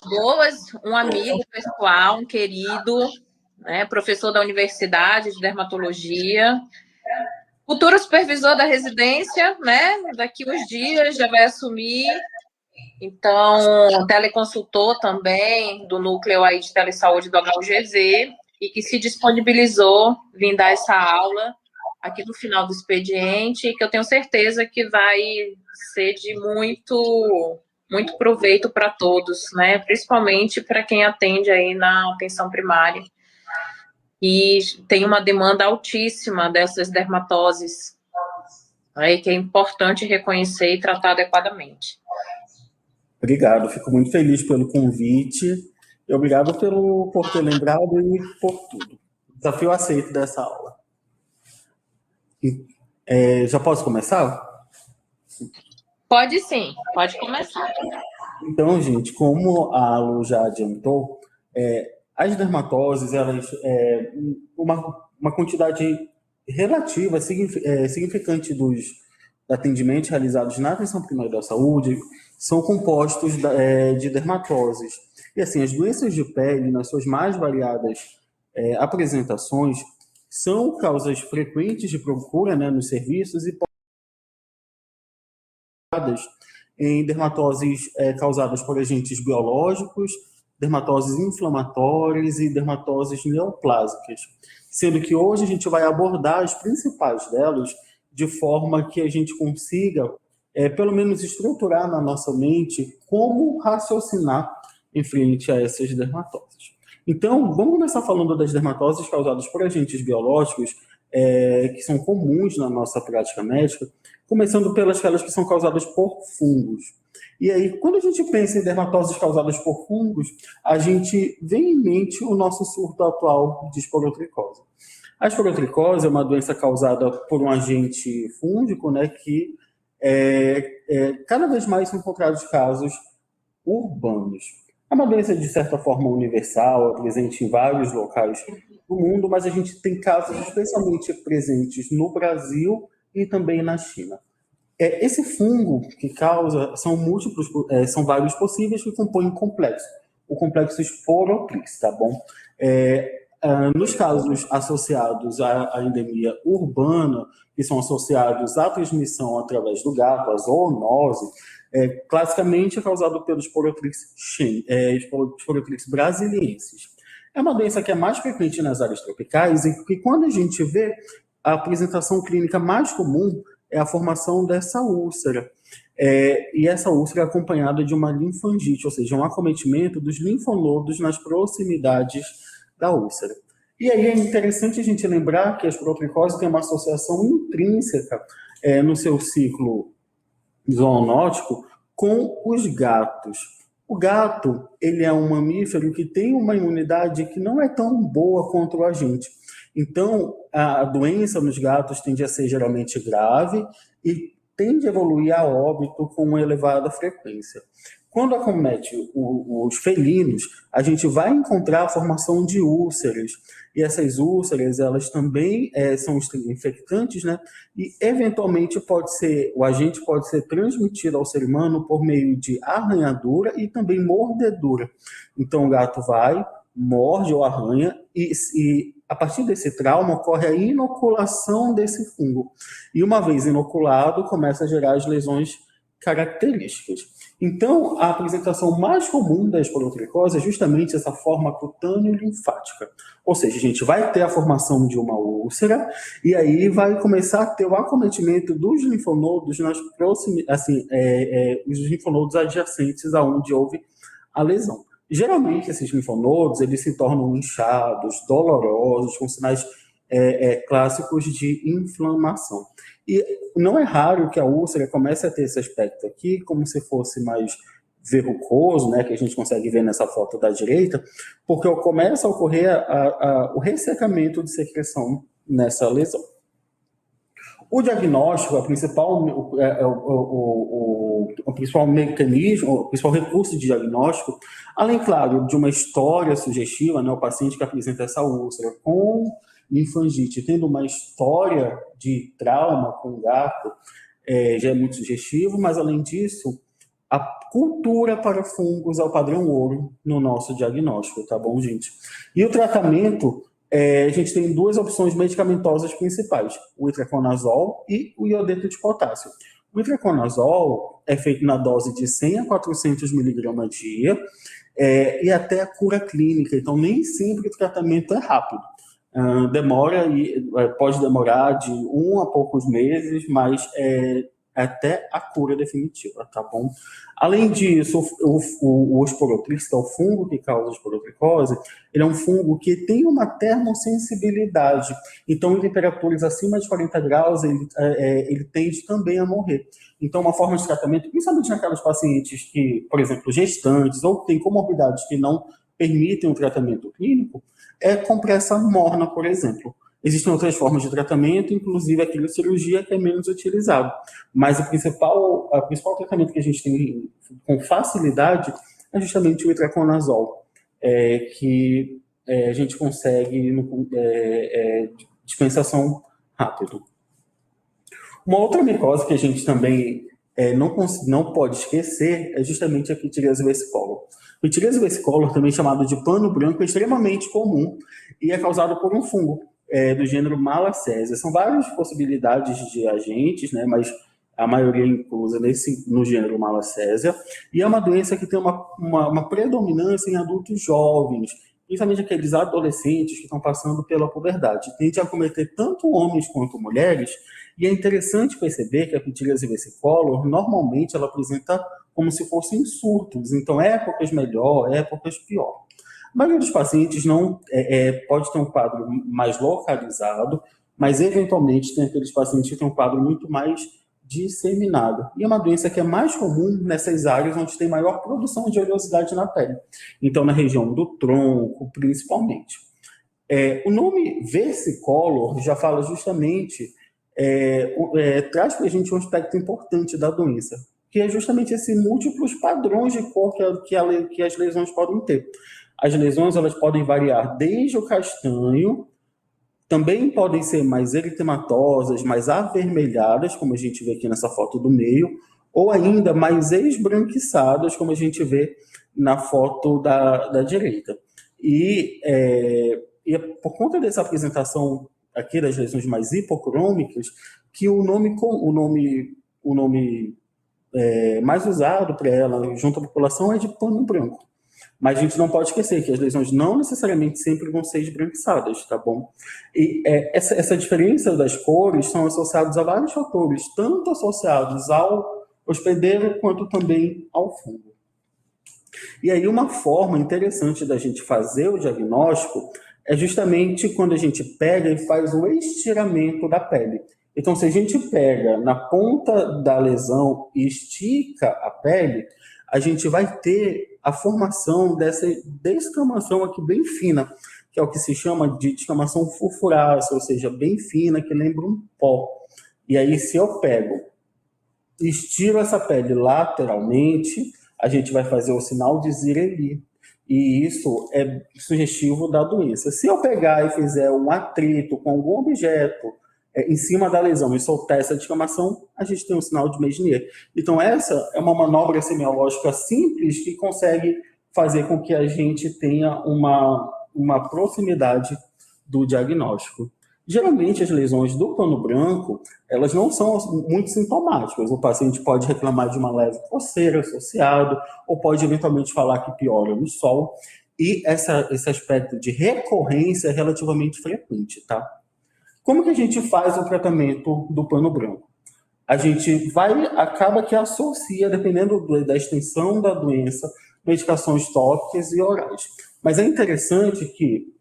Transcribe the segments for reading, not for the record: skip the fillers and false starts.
boas, um amigo pessoal, um querido, né, professor da Universidade de Dermatologia, futuro supervisor da residência, né? Daqui uns dias já vai assumir. Então, teleconsultor também do núcleo aí de telesaúde do HUGZ e que se disponibilizou vir dar essa aula aqui no final do expediente, que eu tenho certeza que vai ser de muito proveito para todos, né? Principalmente para quem atende aí na atenção primária. E tem uma demanda altíssima dessas dermatoses, aí que é importante reconhecer e tratar adequadamente. Obrigado, fico muito feliz pelo convite e obrigado por ter lembrado e por tudo. Desafio aceito dessa aula. Já posso começar? Pode sim, pode começar. Então, gente, como a Lu já adiantou, as dermatoses, elas, uma quantidade relativa, significante dos atendimentos realizados na atenção primária da saúde são compostos de dermatoses. E assim, as doenças de pele, nas suas mais variadas apresentações, são causas frequentes de procura, né, nos serviços e em dermatoses causadas por agentes biológicos, dermatoses inflamatórias e dermatoses neoplásicas. Sendo que hoje a gente vai abordar as principais delas de forma que a gente consiga, pelo menos, estruturar na nossa mente como raciocinar em frente a essas dermatoses. Então, vamos começar falando das dermatoses causadas por agentes biológicos, que são comuns na nossa prática médica, começando pelas aquelas que são causadas por fungos. E aí, quando a gente pensa em dermatoses causadas por fungos, a gente vem em mente o nosso surto atual de esporotricose. A esporotricose é uma doença causada por um agente fúngico, né, que cada vez mais são encontrados casos urbanos. É uma doença, de certa forma, universal, é presente em vários locais do mundo, mas a gente tem casos especialmente presentes no Brasil e também na China. Esse fungo que causa são múltiplos, são vários possíveis que compõem um complexo, o complexo Sporotrix, tá bom? Nos casos associados à endemia urbana, que são associados à transmissão através do gato, a zoonose, classicamente é causado pelo Sporotrix brasiliensis. É uma doença que é mais frequente nas áreas tropicais e que, quando a gente vê, a apresentação clínica mais comum é a formação dessa úlcera. E essa úlcera é acompanhada de uma linfangite, ou seja, um acometimento dos linfonodos nas proximidades da úlcera. E aí é interessante a gente lembrar que a esporotricose tem uma associação intrínseca no seu ciclo zoonótico com os gatos. O gato, ele é um mamífero que tem uma imunidade que não é tão boa quanto a gente. Então, a doença nos gatos tende a ser geralmente grave e tende a evoluir a óbito com uma elevada frequência. Quando acomete os felinos, a gente vai encontrar a formação de úlceras. E essas úlceras, elas também são infectantes, né? E, eventualmente, o agente pode ser transmitido ao ser humano por meio de arranhadura e também mordedura. Então, o gato vai, morde ou arranha e a partir desse trauma ocorre a inoculação desse fungo. E uma vez inoculado, começa a gerar as lesões características. Então, a apresentação mais comum da esporotricose é justamente essa forma cutâneo-linfática. Ou seja, a gente vai ter a formação de uma úlcera e aí vai começar a ter o acometimento dos linfonodos nas os linfonodos adjacentes aonde houve a lesão. Geralmente, esses linfonodos, eles se tornam inchados, dolorosos, com sinais clássicos de inflamação. E não é raro que a úlcera comece a ter esse aspecto aqui, como se fosse mais verrucoso, né, que a gente consegue ver nessa foto da direita, porque começa a ocorrer o ressecamento de secreção nessa lesão. O diagnóstico, o principal mecanismo, o principal recurso de diagnóstico, além, claro, de uma história sugestiva, né, o paciente que apresenta essa úlcera com linfangite, tendo uma história de trauma com o gato, já é muito sugestivo, mas, além disso, a cultura para fungos é o padrão ouro no nosso diagnóstico, tá bom, gente? E o tratamento, a gente tem duas opções medicamentosas principais, o itraconazol e o iodeto de potássio. O itraconazol é feito na dose de 100 a 400 miligramas dia, e até a cura clínica, então nem sempre o tratamento é rápido. Pode demorar de 1 a poucos meses, mas até a cura definitiva, tá bom? Além disso, o esporotrix, que é o fungo que causa esporotricose, ele é um fungo que tem uma termossensibilidade, então em temperaturas acima de 40 graus ele tende também a morrer. Então uma forma de tratamento, principalmente naquelas pacientes que, por exemplo, gestantes ou que têm comorbidades que não permitem um tratamento clínico, é compressa morna, por exemplo. Existem outras formas de tratamento, inclusive a criocirurgia, que é menos utilizado. Mas o principal tratamento que a gente tem com facilidade é justamente o itraconazol, que a gente consegue dispensação rápido. Uma outra micose que a gente também não pode esquecer é justamente a Pityriasis versicolor. Pityriasis versicolor, também chamado de pano branco, é extremamente comum e é causado por um fungo do gênero Malassezia. São várias possibilidades de agentes, né, mas a maioria é inclusa no gênero Malassezia, e é uma doença que tem uma predominância em adultos jovens, principalmente aqueles adolescentes que estão passando pela puberdade. Tende a acometer tanto homens quanto mulheres, e é interessante perceber que a Pityriasis versicolor, normalmente, ela apresenta como se fossem surtos, então épocas melhor, épocas pior. A maioria dos pacientes pode ter um quadro mais localizado, mas eventualmente tem aqueles pacientes que têm um quadro muito mais disseminado. E é uma doença que é mais comum nessas áreas onde tem maior produção de oleosidade na pele. Então, na região do tronco, principalmente. O nome versicolor já fala justamente, traz para a gente um aspecto importante da doença, que é justamente esses múltiplos padrões de cor que as lesões podem ter. As lesões elas podem variar desde o castanho, também podem ser mais eritematosas, mais avermelhadas, como a gente vê aqui nessa foto do meio, ou ainda mais esbranquiçadas, como a gente vê na foto da direita. E por conta dessa apresentação aqui das lesões mais hipocrômicas, que o nome mais usado para ela, junto à população, é de pano branco. Mas a gente não pode esquecer que as lesões não necessariamente sempre vão ser esbranquiçadas, tá bom? E essa diferença das cores são associadas a vários fatores, tanto associados ao hospedeiro quanto também ao fungo. E aí uma forma interessante da gente fazer o diagnóstico é justamente quando a gente pega e faz o estiramento da pele. Então, se a gente pega na ponta da lesão e estica a pele, a gente vai ter a formação dessa descamação aqui bem fina, que é o que se chama de descamação furfurácea, ou seja, bem fina, que lembra um pó. E aí, se eu pego, estiro essa pele lateralmente, a gente vai fazer o sinal de Zireli. E isso é sugestivo da doença. Se eu pegar e fizer um atrito com algum objeto em cima da lesão e soltar essa descamação, a gente tem um sinal de Mejnier. Então, essa é uma manobra semiológica simples que consegue fazer com que a gente tenha uma proximidade do diagnóstico. Geralmente, as lesões do pano branco, elas não são muito sintomáticas. O paciente pode reclamar de uma leve coceira associada, ou pode eventualmente falar que piora no sol. E esse aspecto de recorrência é relativamente frequente, tá? Como que a gente faz o tratamento do pano branco? A gente acaba que associa, dependendo da extensão da doença, medicações tópicas e orais. Mas é interessante que,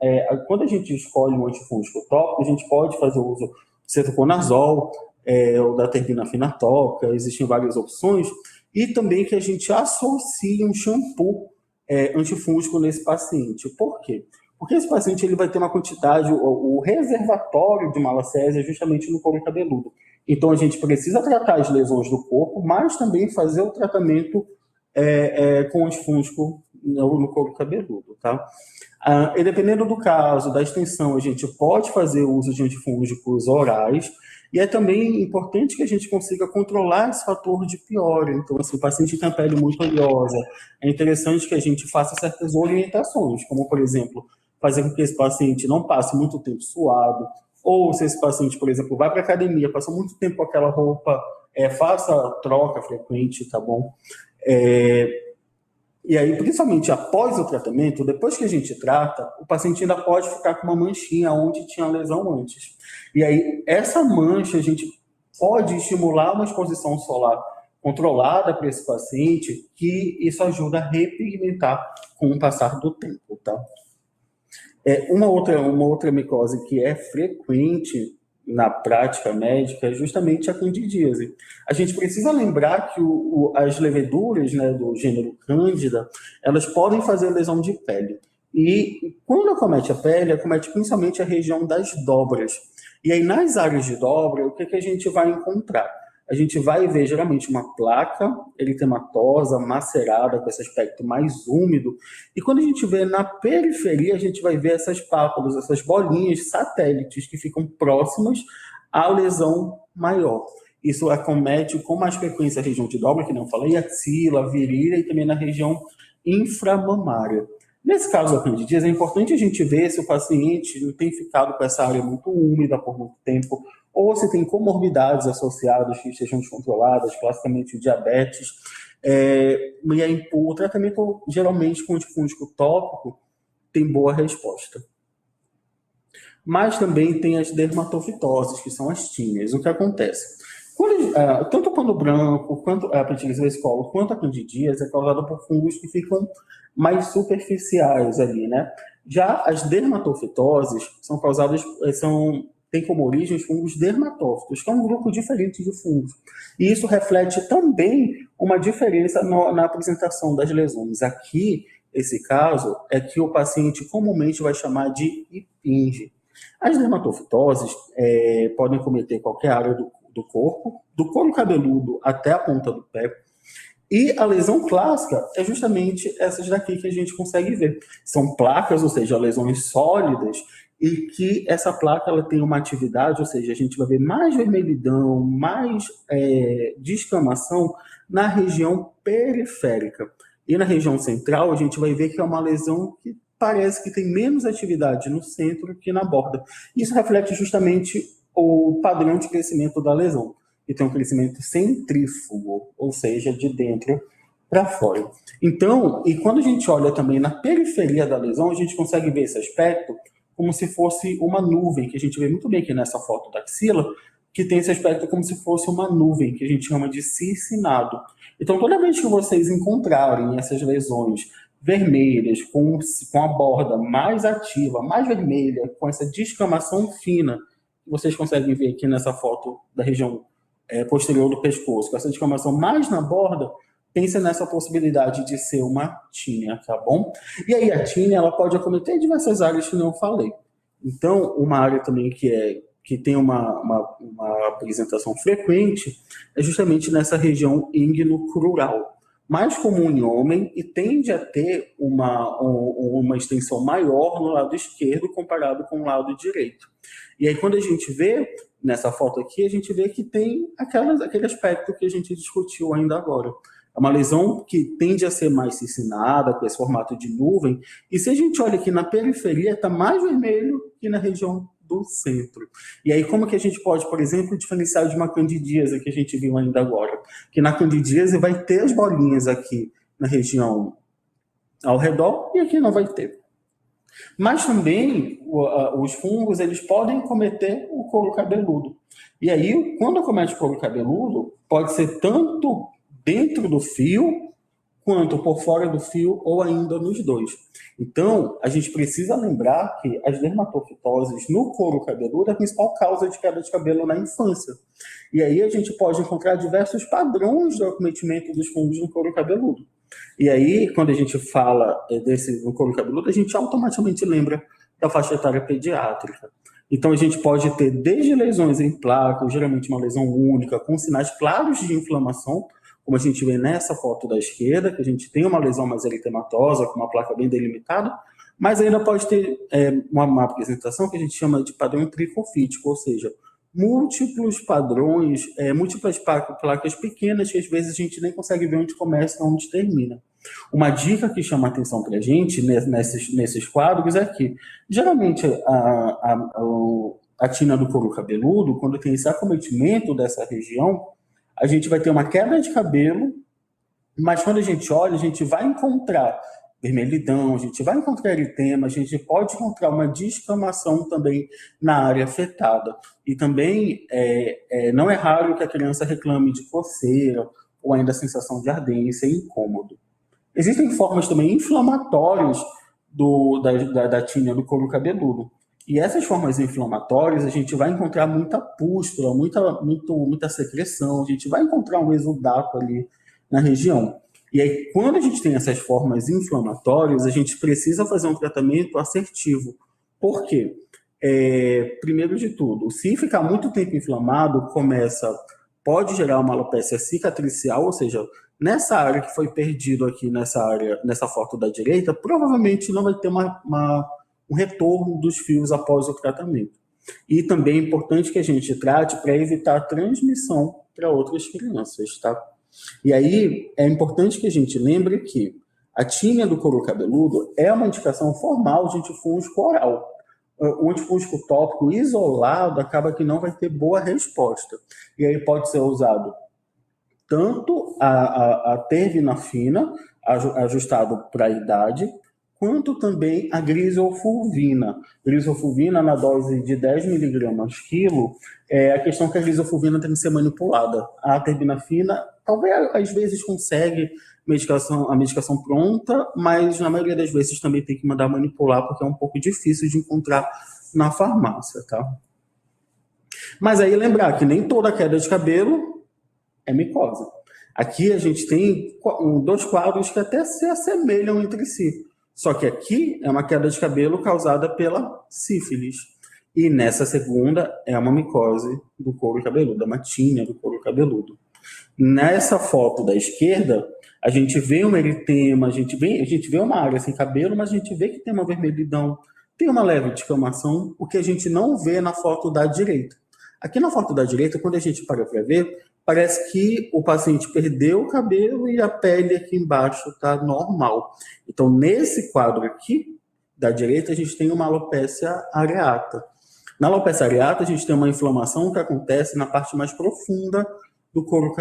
quando a gente escolhe um antifúngico tópico, a gente pode fazer o uso do cetoconazol, ou da terbinafina tópica, existem várias opções, e também que a gente associe um shampoo antifúngico nesse paciente. Por quê? Porque esse paciente ele vai ter uma quantidade, o reservatório de Malassezia justamente no couro cabeludo. Então, a gente precisa tratar as lesões do corpo, mas também fazer o tratamento com antifúngico no couro cabeludo, tá? E dependendo do caso, da extensão, a gente pode fazer o uso de antifúngicos orais, E é também importante que a gente consiga controlar esse fator de piora. Então, assim, o paciente tem a pele muito oleosa, é interessante que a gente faça certas orientações, como, por exemplo, fazer com que esse paciente não passe muito tempo suado, ou se esse paciente, por exemplo, vai para a academia, passa muito tempo com aquela roupa, faça troca frequente, tá bom? E aí, principalmente após o tratamento, depois que a gente trata, o paciente ainda pode ficar com uma manchinha onde tinha lesão antes. E aí, essa mancha, a gente pode estimular uma exposição solar controlada para esse paciente, que isso ajuda a repigmentar com o passar do tempo, tá? Uma outra micose que é frequente na prática médica é justamente a candidíase. A gente precisa lembrar que as leveduras, né, do gênero Cândida, elas podem fazer lesão de pele. E quando acomete a pele, acomete principalmente a região das dobras. E aí, nas áreas de dobra, o que a gente vai encontrar? A gente vai ver, geralmente, uma placa eritematosa, macerada, com esse aspecto mais úmido. E quando a gente vê na periferia, a gente vai ver essas pápulas, essas bolinhas satélites que ficam próximas à lesão maior. Isso acomete com mais frequência a região de dobra, que não falei, axila, virilha e também na região inframamária. Nesse caso da candidíase, é importante a gente ver se o paciente não tem ficado com essa área muito úmida por muito tempo, ou se tem comorbidades associadas que estejam descontroladas, classicamente diabetes. E aí, o tratamento, geralmente, com antifúngico tópico, tem boa resposta. Mas também tem as dermatofitoses, que são as tíneas. O que acontece? Tanto o pano branco, quanto a petequias escola, quanto a candidíase é causada por fungos que ficam mais superficiais ali, né? Já as dermatofitoses são causadas, tem como origem os fungos dermatófitos, que é um grupo diferente de fungos. E isso reflete também uma diferença na apresentação das lesões. Aqui, esse caso, é que o paciente comumente vai chamar de impinge. As dermatofitoses podem cometer qualquer área do corpo, do couro cabeludo até a ponta do pé. E a lesão clássica é justamente essas daqui que a gente consegue ver. São placas, ou seja, lesões sólidas, e que essa placa ela tem uma atividade, ou seja, a gente vai ver mais vermelhidão, mais descamação na região periférica. E na região central, a gente vai ver que é uma lesão que parece que tem menos atividade no centro que na borda. Isso reflete justamente o padrão de crescimento da lesão, que tem um crescimento centrífugo, ou seja, de dentro para fora. Então, e quando a gente olha também na periferia da lesão, a gente consegue ver esse aspecto como se fosse uma nuvem, que a gente vê muito bem aqui nessa foto da axila, que tem esse aspecto como se fosse uma nuvem, que a gente chama de cicinado. Então, toda vez que vocês encontrarem essas lesões vermelhas, com a borda mais ativa, mais vermelha, com essa descamação fina, vocês conseguem ver aqui nessa foto da região posterior do pescoço, com essa descamação mais na borda, pensa nessa possibilidade de ser uma tínia, tá bom? E aí a tínia, ela pode acometer diversas áreas que não falei. Então, uma área também que tem uma apresentação frequente é justamente nessa região inguinocrural, mais comum em homem e tende a ter uma extensão maior no lado esquerdo comparado com o lado direito. E aí, quando a gente vê, nessa foto aqui, a gente vê que tem aquele aspecto que a gente discutiu ainda agora. É uma lesão que tende a ser mais cicinada, com esse formato de nuvem, e se a gente olha aqui na periferia, está mais vermelho que na região do centro. E aí, como que a gente pode, por exemplo, diferenciar de uma candidíase que a gente viu ainda agora? Que na candidíase vai ter as bolinhas aqui na região ao redor, e aqui não vai ter. Mas também os fungos, eles podem cometer o couro cabeludo. E aí, quando acomete o couro cabeludo, pode ser tanto dentro do fio, quanto por fora do fio, ou ainda nos dois. Então, a gente precisa lembrar que as dermatofitoses no couro cabeludo é a principal causa de queda de cabelo na infância. E aí a gente pode encontrar diversos padrões de acometimento dos fungos no couro cabeludo. E aí, quando a gente fala no couro cabeludo, a gente automaticamente lembra da faixa etária pediátrica. Então, a gente pode ter desde lesões em placa, geralmente uma lesão única, com sinais claros de inflamação, como a gente vê nessa foto da esquerda, que a gente tem uma lesão mais eritematosa, com uma placa bem delimitada, mas ainda pode ter uma apresentação que a gente chama de padrão tricofítico, ou seja, múltiplos padrões, múltiplas placas pequenas que às vezes a gente nem consegue ver onde começa e onde termina. Uma dica que chama a atenção para a gente nesses quadros é que, geralmente, a tina do couro cabeludo, quando tem esse acometimento dessa região, a gente vai ter uma queda de cabelo, mas quando a gente olha, a gente vai encontrar vermelhidão, a gente vai encontrar eritema, a gente pode encontrar uma descamação também na área afetada. E também não é raro que a criança reclame de coceira ou ainda a sensação de ardência e incômodo. Existem formas também inflamatórias da tínia do couro cabeludo. E essas formas inflamatórias, a gente vai encontrar muita pústula, muita secreção, a gente vai encontrar um exudato ali na região. E aí, quando a gente tem essas formas inflamatórias, a gente precisa fazer um tratamento assertivo. Por quê? Primeiro de tudo, se ficar muito tempo inflamado, pode gerar uma alopecia cicatricial, ou seja, nessa área que foi perdido aqui, nessa foto da direita, provavelmente não vai ter um retorno dos fios após o tratamento. E também é importante que a gente trate para evitar a transmissão para outras crianças, tá? E aí é importante que a gente lembre que a tínia do couro cabeludo é uma indicação formal de antifúngico oral. O antifúngico tópico isolado acaba que não vai ter boa resposta. E aí pode ser usado tanto a tervinafina, ajustado para a idade, quanto também a grisofulvina. Grisofulvina na dose de 10 miligramas quilo, a questão que a grisofulvina tem que ser manipulada. A terbinafina, talvez às vezes consegue a medicação pronta, mas na maioria das vezes também tem que mandar manipular, porque é um pouco difícil de encontrar na farmácia, tá? Mas aí lembrar que nem toda queda de cabelo é micose. Aqui a gente tem 2 quadros que até se assemelham entre si. Só que aqui é uma queda de cabelo causada pela sífilis. E nessa segunda é uma micose do couro cabeludo, uma tínia do couro cabeludo. Nessa foto da esquerda, a gente vê um eritema, a gente vê uma área sem cabelo, mas a gente vê que tem uma vermelhidão, tem uma leve descamação, o que a gente não vê na foto da direita. Aqui na foto da direita, quando a gente para ver, parece que o paciente perdeu o cabelo e a pele aqui embaixo está normal. Então, nesse quadro aqui, da direita, a gente tem uma alopecia areata. Na alopecia areata, a gente tem uma inflamação que acontece na parte mais profunda do couro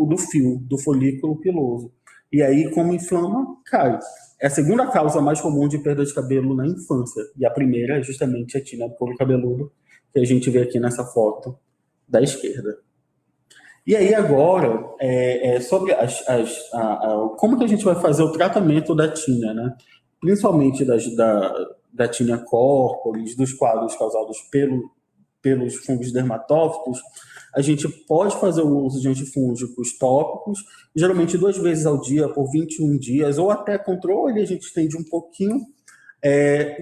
do fio, do folículo piloso. E aí, como inflama, cai. É a segunda causa mais comum de perda de cabelo na infância. E a primeira é justamente a tínia do couro cabeludo, que a gente vê aqui nessa foto da esquerda. E aí agora, sobre como que a gente vai fazer o tratamento da tínia, né? Principalmente da tínia corporis, dos quadros causados pelos fungos dermatófitos, a gente pode fazer o uso de antifúngicos tópicos, geralmente 2 vezes ao dia, por 21 dias, ou até controle, a gente estende um pouquinho,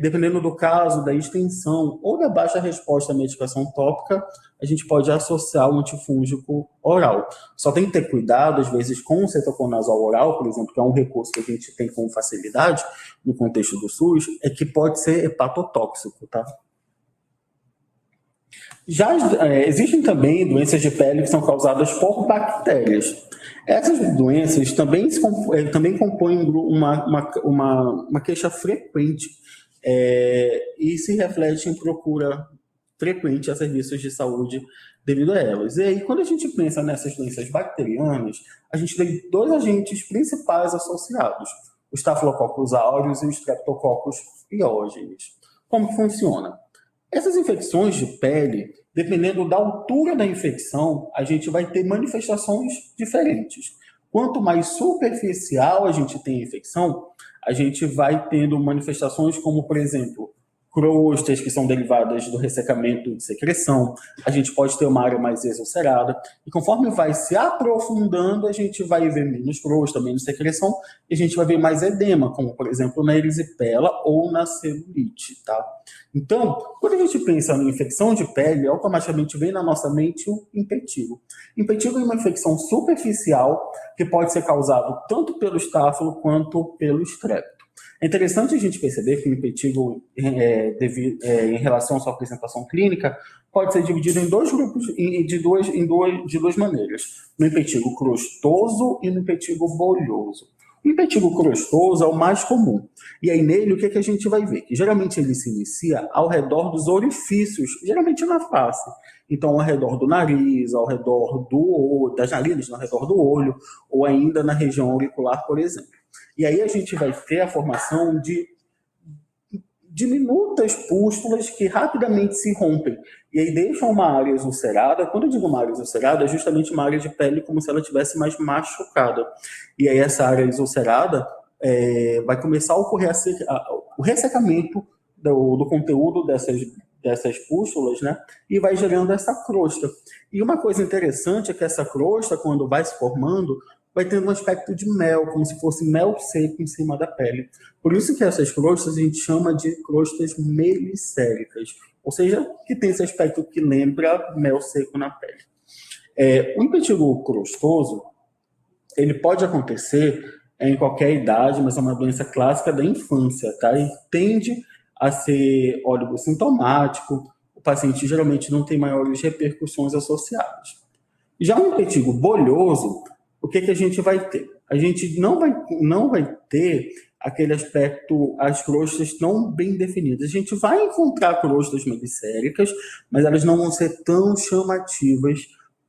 dependendo do caso, da extensão ou da baixa resposta à medicação tópica, a gente pode associar o antifúngico oral. Só tem que ter cuidado, às vezes, com o cetoconazol oral, por exemplo, que é um recurso que a gente tem com facilidade no contexto do SUS, é que pode ser hepatotóxico, tá? Já existem também doenças de pele que são causadas por bactérias. Essas doenças também compõem uma queixa frequente e se reflete em procura frequente a serviços de saúde devido a elas. E aí, quando a gente pensa nessas doenças bacterianas, a gente tem 2 agentes principais associados, os Staphylococcus aureus e os Streptococcus pyogenes. Como que funciona? Essas infecções de pele, dependendo da altura da infecção, a gente vai ter manifestações diferentes. Quanto mais superficial a gente tem a infecção, a gente vai tendo manifestações como, por exemplo, crostas que são derivadas do ressecamento de secreção, a gente pode ter uma área mais exulcerada, e conforme vai se aprofundando, a gente vai ver menos crosta, menos secreção, e a gente vai ver mais edema, como, por exemplo, na erisipela ou na celulite, tá? Então, quando a gente pensa em infecção de pele, automaticamente vem na nossa mente o impetigo. Impetigo é uma infecção superficial que pode ser causada tanto pelo estáfilo quanto pelo estrepto. É interessante a gente perceber que o impetigo, em relação à sua apresentação clínica, pode ser dividido em dois grupos, de duas maneiras. No impetigo crostoso e no impetigo bolhoso. O impetigo crostoso é o mais comum. E aí nele, o que, que a gente vai ver? Que geralmente ele se inicia ao redor dos orifícios, geralmente na face. Então, ao redor do nariz, ao redor das narinas, ao redor do olho, ou ainda na região auricular, por exemplo. E aí a gente vai ter a formação de diminutas pústulas que rapidamente se rompem. E aí deixam uma área ulcerada. Quando eu digo uma área ulcerada, é justamente uma área de pele como se ela estivesse mais machucada. E aí essa área ulcerada vai começar a ocorrer o ressecamento do conteúdo dessas pústulas, né? E vai gerando essa crosta. E uma coisa interessante é que essa crosta, quando vai se formando, vai tendo um aspecto de mel, como se fosse mel seco em cima da pele. Por isso que essas crostas a gente chama de crostas melicéricas, ou seja, que tem esse aspecto que lembra mel seco na pele. O impetigo crostoso, ele pode acontecer em qualquer idade, mas é uma doença clássica da infância, tá? E tende a ser oligosintomático, o paciente geralmente não tem maiores repercussões associadas. Já o impetigo bolhoso, o que a gente vai ter? A gente não vai ter aquele aspecto, as crostas tão bem definidas. A gente vai encontrar crostas melicéricas, mas elas não vão ser tão chamativas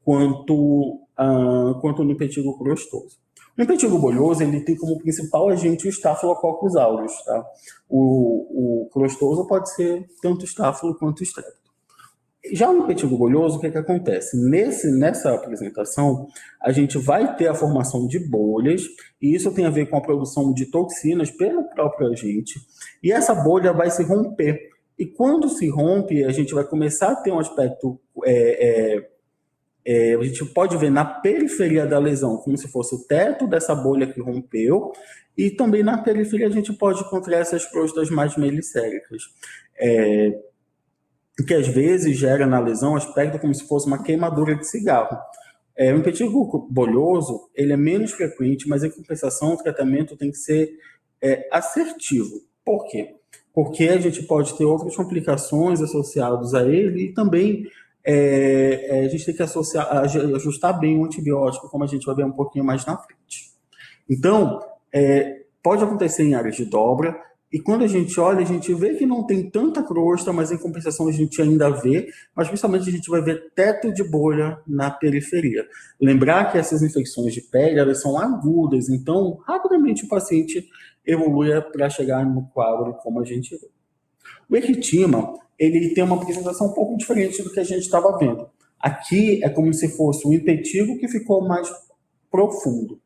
quanto no impetigo crostoso. O impetigo bolhoso, ele tem como principal agente o Staphylococcus aureus, tá? O crostoso pode ser tanto estáfilo quanto estrepto. Já o impetigo bolhoso, o que acontece? Nessa apresentação, a gente vai ter a formação de bolhas, e isso tem a ver com a produção de toxinas pelo próprio agente, e essa bolha vai se romper. E quando se rompe, a gente vai começar a ter um aspecto... a gente pode ver na periferia da lesão, como se fosse o teto dessa bolha que rompeu, e também na periferia a gente pode encontrar essas crostas mais melicéricas. Que às vezes gera na lesão um aspecto como se fosse uma queimadura de cigarro. O impetigo bolhoso, ele é menos frequente, mas em compensação o tratamento tem que ser assertivo. Por quê? Porque a gente pode ter outras complicações associadas a ele e também a gente tem que ajustar bem o antibiótico, como a gente vai ver um pouquinho mais na frente. Então, pode acontecer em áreas de dobra, e quando a gente olha, a gente vê que não tem tanta crosta, mas em compensação a gente ainda vê, mas principalmente a gente vai ver teto de bolha na periferia. Lembrar que essas infecções de pele, elas são agudas, então rapidamente o paciente evolui para chegar no quadro como a gente vê. O ectima, ele tem uma apresentação um pouco diferente do que a gente estava vendo. Aqui é como se fosse um impetigo que ficou mais profundo.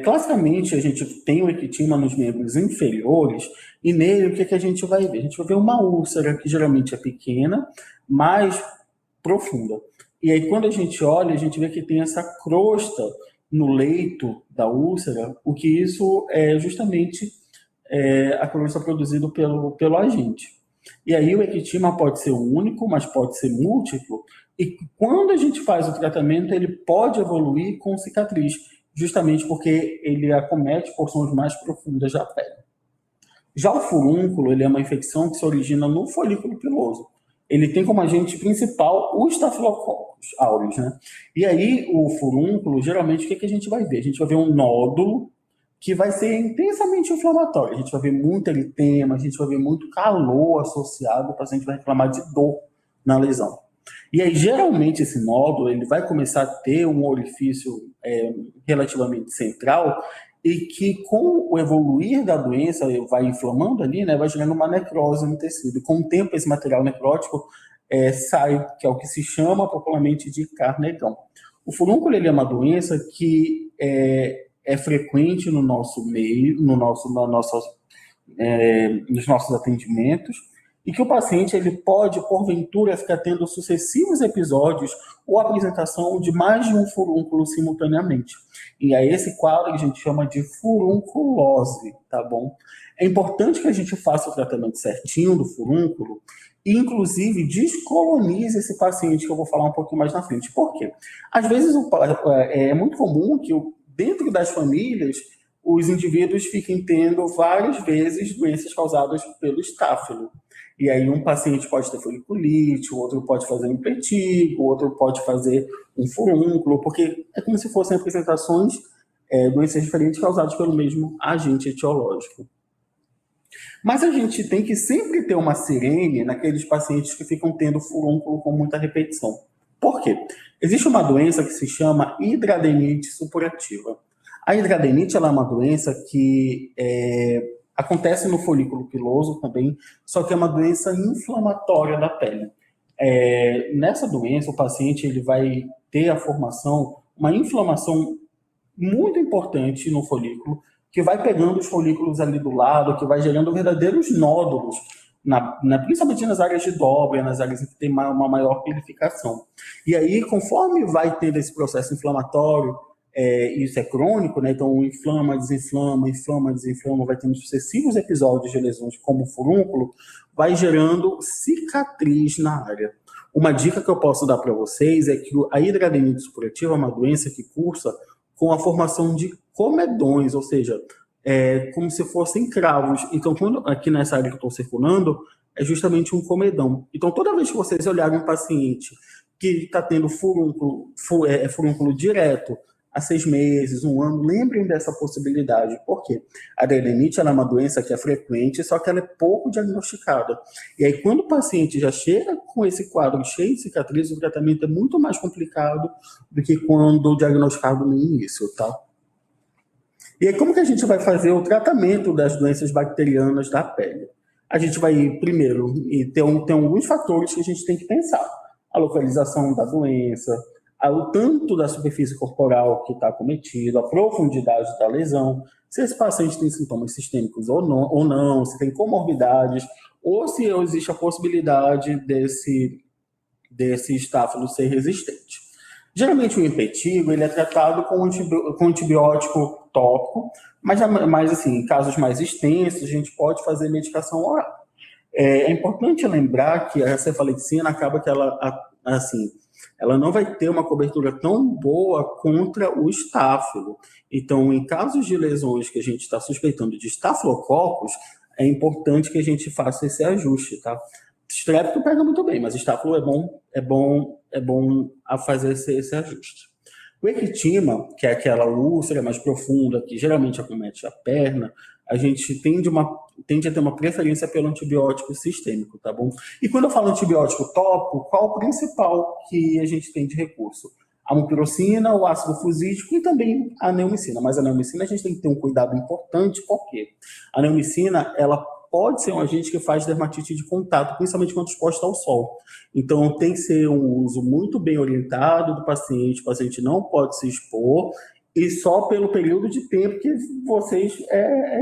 Classicamente, a gente tem o ectima nos membros inferiores, e nele, o que a gente vai ver? A gente vai ver uma úlcera, que geralmente é pequena, mais profunda. E aí, quando a gente olha, a gente vê que tem essa crosta no leito da úlcera, o que isso é justamente a crosta produzida pelo agente. E aí, o ectima pode ser único, mas pode ser múltiplo, e quando a gente faz o tratamento, ele pode evoluir com cicatriz, justamente porque ele acomete porções mais profundas da pele. Já o furúnculo, ele é uma infecção que se origina no folículo piloso. Ele tem como agente principal o Staphylococcus aureus, né? E aí, o furúnculo, geralmente, o que a gente vai ver? A gente vai ver um nódulo que vai ser intensamente inflamatório. A gente vai ver muito eritema, a gente vai ver muito calor associado, o paciente vai reclamar de dor na lesão. E aí, geralmente, esse nódulo ele vai começar a ter um orifício relativamente central e que, com o evoluir da doença, vai inflamando ali, né, vai gerando uma necrose no tecido. E com o tempo, esse material necrótico sai, que é o que se chama popularmente de carnegão. O furúnculo ele é uma doença que é frequente no nosso meio, nos nossos atendimentos, e que o paciente ele pode, porventura, ficar tendo sucessivos episódios ou apresentação de mais de um furúnculo simultaneamente. E aí esse quadro a gente chama de furunculose, tá bom? É importante que a gente faça o tratamento certinho do furúnculo e, inclusive, descolonize esse paciente, que eu vou falar um pouquinho mais na frente. Por quê? Às vezes é muito comum que dentro das famílias os indivíduos fiquem tendo várias vezes doenças causadas pelo estáfilo. E aí um paciente pode ter foliculite, o outro pode fazer um impetigo, o outro pode fazer um furúnculo, porque é como se fossem apresentações, doenças diferentes causadas pelo mesmo agente etiológico. Mas a gente tem que sempre ter uma sirene naqueles pacientes que ficam tendo furúnculo com muita repetição. Por quê? Existe uma doença que se chama hidradenite supurativa. A hidradenite ela é uma doença que acontece no folículo piloso também, só que é uma doença inflamatória da pele. Nessa doença, o paciente ele vai ter a formação, uma inflamação muito importante no folículo, que vai pegando os folículos ali do lado, que vai gerando verdadeiros nódulos, principalmente nas áreas de dobra, nas áreas em que tem uma maior purificação. E aí, conforme vai tendo esse processo inflamatório, isso é crônico, né? Então inflama, desinflama, vai tendo sucessivos episódios de lesões como o furúnculo, vai gerando cicatriz na área. Uma dica que eu posso dar para vocês é que a hidradenite supurativa é uma doença que cursa com a formação de comedões, ou seja, como se fossem cravos. Então, aqui nessa área que eu estou circulando, é justamente um comedão. Então, toda vez que vocês olharem um paciente que está tendo furúnculo direto, há 6 meses, 1 ano, lembrem dessa possibilidade. Por quê? A hidradenite ela é uma doença que é frequente, só que ela é pouco diagnosticada. E aí, quando o paciente já chega com esse quadro cheio de cicatrizes, o tratamento é muito mais complicado do que quando diagnosticado no início, tá? E aí, como que a gente vai fazer o tratamento das doenças bacterianas da pele? A gente vai, primeiro, tem alguns fatores que a gente tem que pensar. A localização da doença, o tanto da superfície corporal que está acometido, a profundidade da lesão, se esse paciente tem sintomas sistêmicos ou não, se tem comorbidades, ou se existe a possibilidade desse estáfilo ser resistente. Geralmente o impetigo ele é tratado com antibiótico tópico, mas assim, em casos mais extensos, a gente pode fazer medicação oral. É importante lembrar que a cefalexina acaba que ela não vai ter uma cobertura tão boa contra o estáfilo. Então, em casos de lesões que a gente está suspeitando de estafilococos, é importante que a gente faça esse ajuste, tá? Estrépito pega muito bem, mas estáfilo é bom a fazer esse ajuste. O ectima, que é aquela úlcera mais profunda, que geralmente acomete a perna, a gente tende a ter uma preferência pelo antibiótico sistêmico, tá bom? E quando eu falo antibiótico tópico, qual o principal que a gente tem de recurso? A mupirocina, o ácido fusídico e também a neomicina. Mas a neomicina a gente tem que ter um cuidado importante, porque a neomicina, ela pode ser um agente que faz dermatite de contato, principalmente quando exposta ao sol. Então, tem que ser um uso muito bem orientado do paciente, o paciente não pode se expor, e só pelo período de tempo que vocês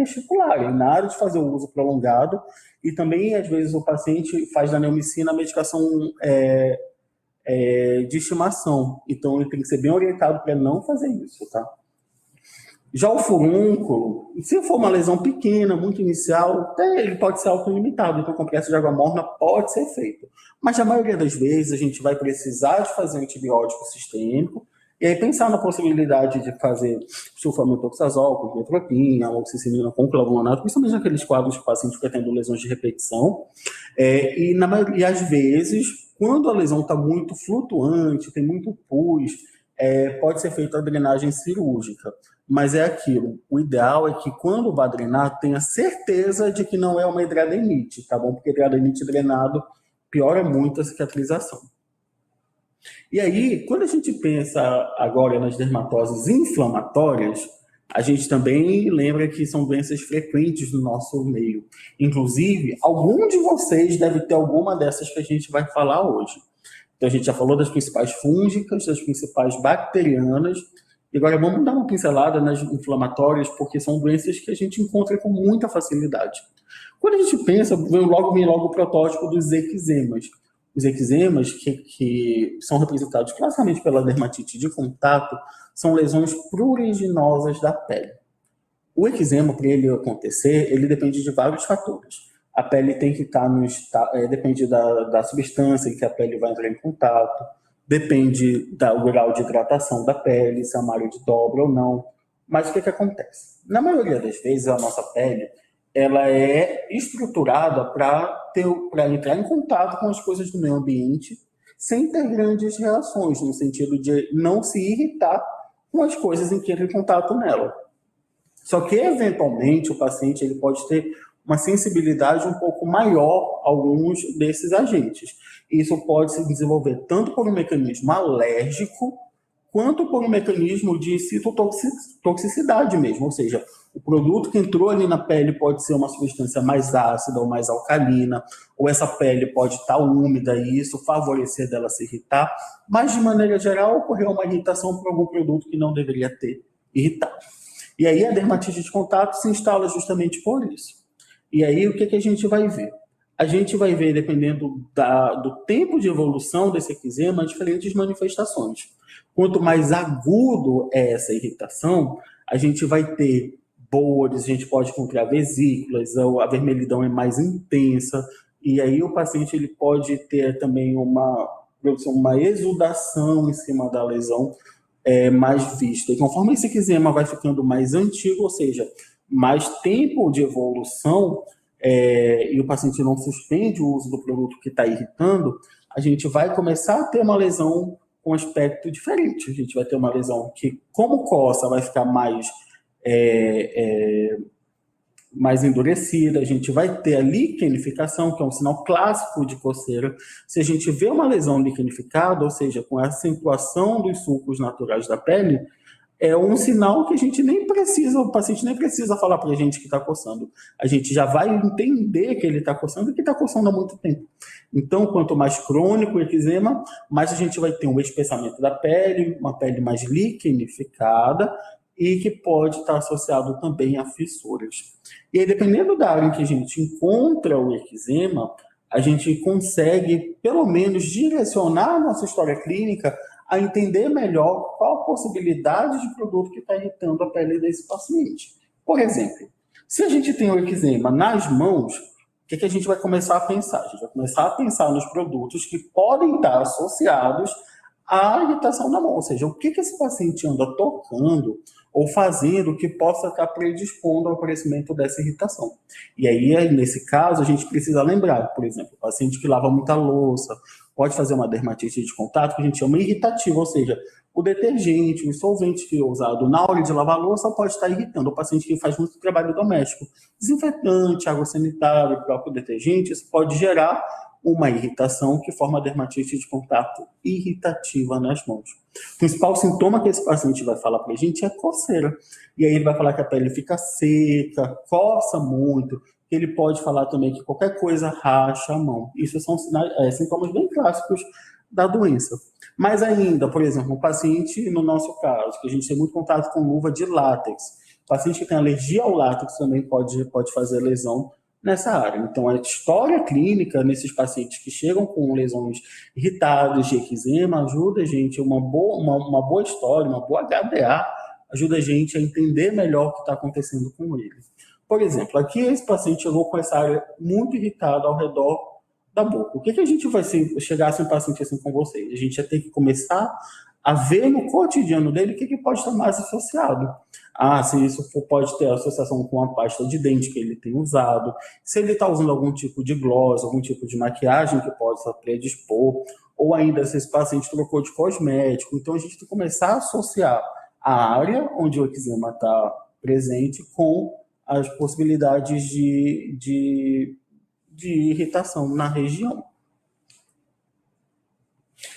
estipularem, nada de fazer o uso prolongado, e também, às vezes, o paciente faz da neomicina a medicação de estimação, então ele tem que ser bem orientado para não fazer isso, tá? Já o furúnculo, se for uma lesão pequena, muito inicial, ele pode ser autolimitado, então compressa de água morna pode ser feito. Mas na maioria das vezes a gente vai precisar de fazer antibiótico sistêmico, e aí pensar na possibilidade de fazer sulfamethoxazol com diatropina, amoxicilina com clavulonato, principalmente naqueles quadros que o paciente fica tendo lesões de repetição. E às vezes, quando a lesão está muito flutuante, tem muito pus, pode ser feita a drenagem cirúrgica. Mas é aquilo, o ideal é que quando vai drenar, tenha certeza de que não é uma hidradenite, tá bom? Porque hidradenite drenado piora muito a cicatrização. E aí, quando a gente pensa agora nas dermatoses inflamatórias, a gente também lembra que são doenças frequentes no nosso meio. Inclusive, algum de vocês deve ter alguma dessas que a gente vai falar hoje. Então, a gente já falou das principais fúngicas, das principais bacterianas, e agora vamos dar uma pincelada nas inflamatórias, porque são doenças que a gente encontra com muita facilidade. Quando a gente pensa, vem logo o protótipo dos eczemas. Os eczemas, que são representados classicamente pela dermatite de contato, são lesões pruriginosas da pele. O eczema, para ele acontecer, ele depende de vários fatores. A pele tem que estar depende da substância em que a pele vai entrar em contato, depende do grau de hidratação da pele, se é uma área de dobra ou não. Mas o que acontece? Na maioria das vezes, a nossa pele ela é estruturada para entrar em contato com as coisas do meio ambiente sem ter grandes reações, no sentido de não se irritar com as coisas em que entra em contato nela. Só que, eventualmente, o paciente ele pode ter uma sensibilidade um pouco maior a alguns desses agentes. Isso pode se desenvolver tanto por um mecanismo alérgico, quanto por um mecanismo de citotoxicidade mesmo, ou seja, o produto que entrou ali na pele pode ser uma substância mais ácida ou mais alcalina, ou essa pele pode estar úmida e isso favorecer dela se irritar, mas de maneira geral ocorreu uma irritação por algum produto que não deveria ter irritado. E aí a dermatite de contato se instala justamente por isso. E aí o que a gente vai ver? A gente vai ver, dependendo do tempo de evolução desse eczema, diferentes manifestações. Quanto mais agudo é essa irritação, a gente vai ter bolhas, a gente pode encontrar vesículas, a vermelhidão é mais intensa, e aí o paciente ele pode ter também uma exudação em cima da lesão mais vista. E conforme esse eczema vai ficando mais antigo, ou seja, mais tempo de evolução, e o paciente não suspende o uso do produto que está irritando, a gente vai começar a ter uma lesão com aspecto diferente. A gente vai ter uma lesão que, como coça, vai ficar mais endurecida, a gente vai ter a liquenificação, que é um sinal clássico de coceira. Se a gente vê uma lesão liquenificada, ou seja, com a acentuação dos sulcos naturais da pele, é um sinal que a gente nem precisa, o paciente nem precisa falar para a gente que está coçando. A gente já vai entender que ele está coçando e que está coçando há muito tempo. Então, quanto mais crônico o eczema, mais a gente vai ter um espessamento da pele, uma pele mais liquenificada e que pode estar associado também a fissuras. E aí, dependendo da área em que a gente encontra o eczema, a gente consegue, pelo menos, direcionar a nossa história clínica a entender melhor qual a possibilidade de produto que está irritando a pele desse paciente. Por exemplo, se a gente tem o eczema nas mãos, o que a gente vai começar a pensar? A gente vai começar a pensar nos produtos que podem estar associados à irritação na mão, ou seja, o que esse paciente anda tocando ou fazendo que possa estar predispondo ao aparecimento dessa irritação. E aí, nesse caso, a gente precisa lembrar, por exemplo, o paciente que lava muita louça, pode fazer uma dermatite de contato que a gente chama irritativa, ou seja, o detergente, o solvente que é usado na hora de lavar a louça pode estar irritando o paciente que faz muito trabalho doméstico. Desinfetante, água sanitária, o próprio detergente, isso pode gerar uma irritação que forma dermatite de contato irritativa nas mãos. O principal sintoma que esse paciente vai falar para a gente é coceira. E aí ele vai falar que a pele fica seca, coça muito. Ele pode falar também que qualquer coisa racha a mão. Isso são sintomas bem clássicos da doença. Mas ainda, por exemplo, um paciente, no nosso caso, que a gente tem muito contato com luva de látex, o paciente que tem alergia ao látex também pode fazer lesão nessa área. Então, a história clínica nesses pacientes que chegam com lesões irritadas de eczema ajuda a gente, uma boa história, uma boa HDA, ajuda a gente a entender melhor o que está acontecendo com ele. Por exemplo, aqui esse paciente chegou com essa área muito irritada ao redor da boca. O que a gente vai chegar um paciente assim com vocês? A gente vai ter que começar a ver no cotidiano dele o que pode estar mais associado. Se isso pode ter associação com a pasta de dente que ele tem usado, se ele está usando algum tipo de gloss, algum tipo de maquiagem que possa predispor, ou ainda se esse paciente trocou de cosmético. Então, a gente tem que começar a associar a área onde o eczema está presente com as possibilidades de irritação na região.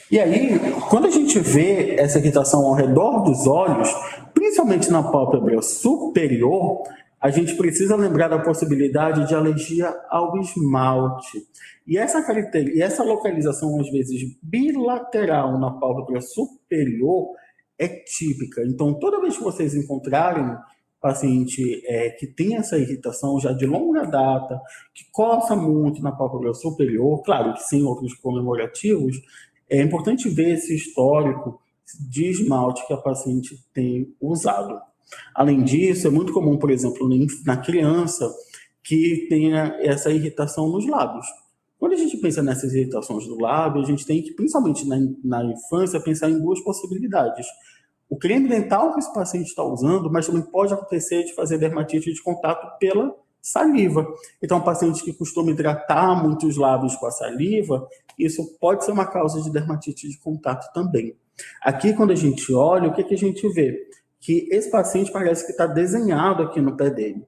E aí, quando a gente vê essa irritação ao redor dos olhos, principalmente na pálpebra superior, a gente precisa lembrar da possibilidade de alergia ao esmalte. E essa localização, às vezes, bilateral na pálpebra superior é típica. Então, toda vez que vocês encontrarem paciente que tem essa irritação já de longa data, que coça muito na pálpebra superior, claro que sem outros comemorativos, é importante ver esse histórico de esmalte que a paciente tem usado. Além disso, é muito comum, por exemplo, na criança que tenha essa irritação nos lábios. Quando a gente pensa nessas irritações do lábio, a gente tem que, principalmente na infância, pensar em duas possibilidades. o creme dental que esse paciente está usando, mas também pode acontecer de fazer dermatite de contato pela saliva. Então, paciente que costuma hidratar muito os lábios com a saliva, isso pode ser uma causa de dermatite de contato também. Aqui, quando a gente olha, o que a gente vê? Que esse paciente parece que está desenhado aqui no pé dele.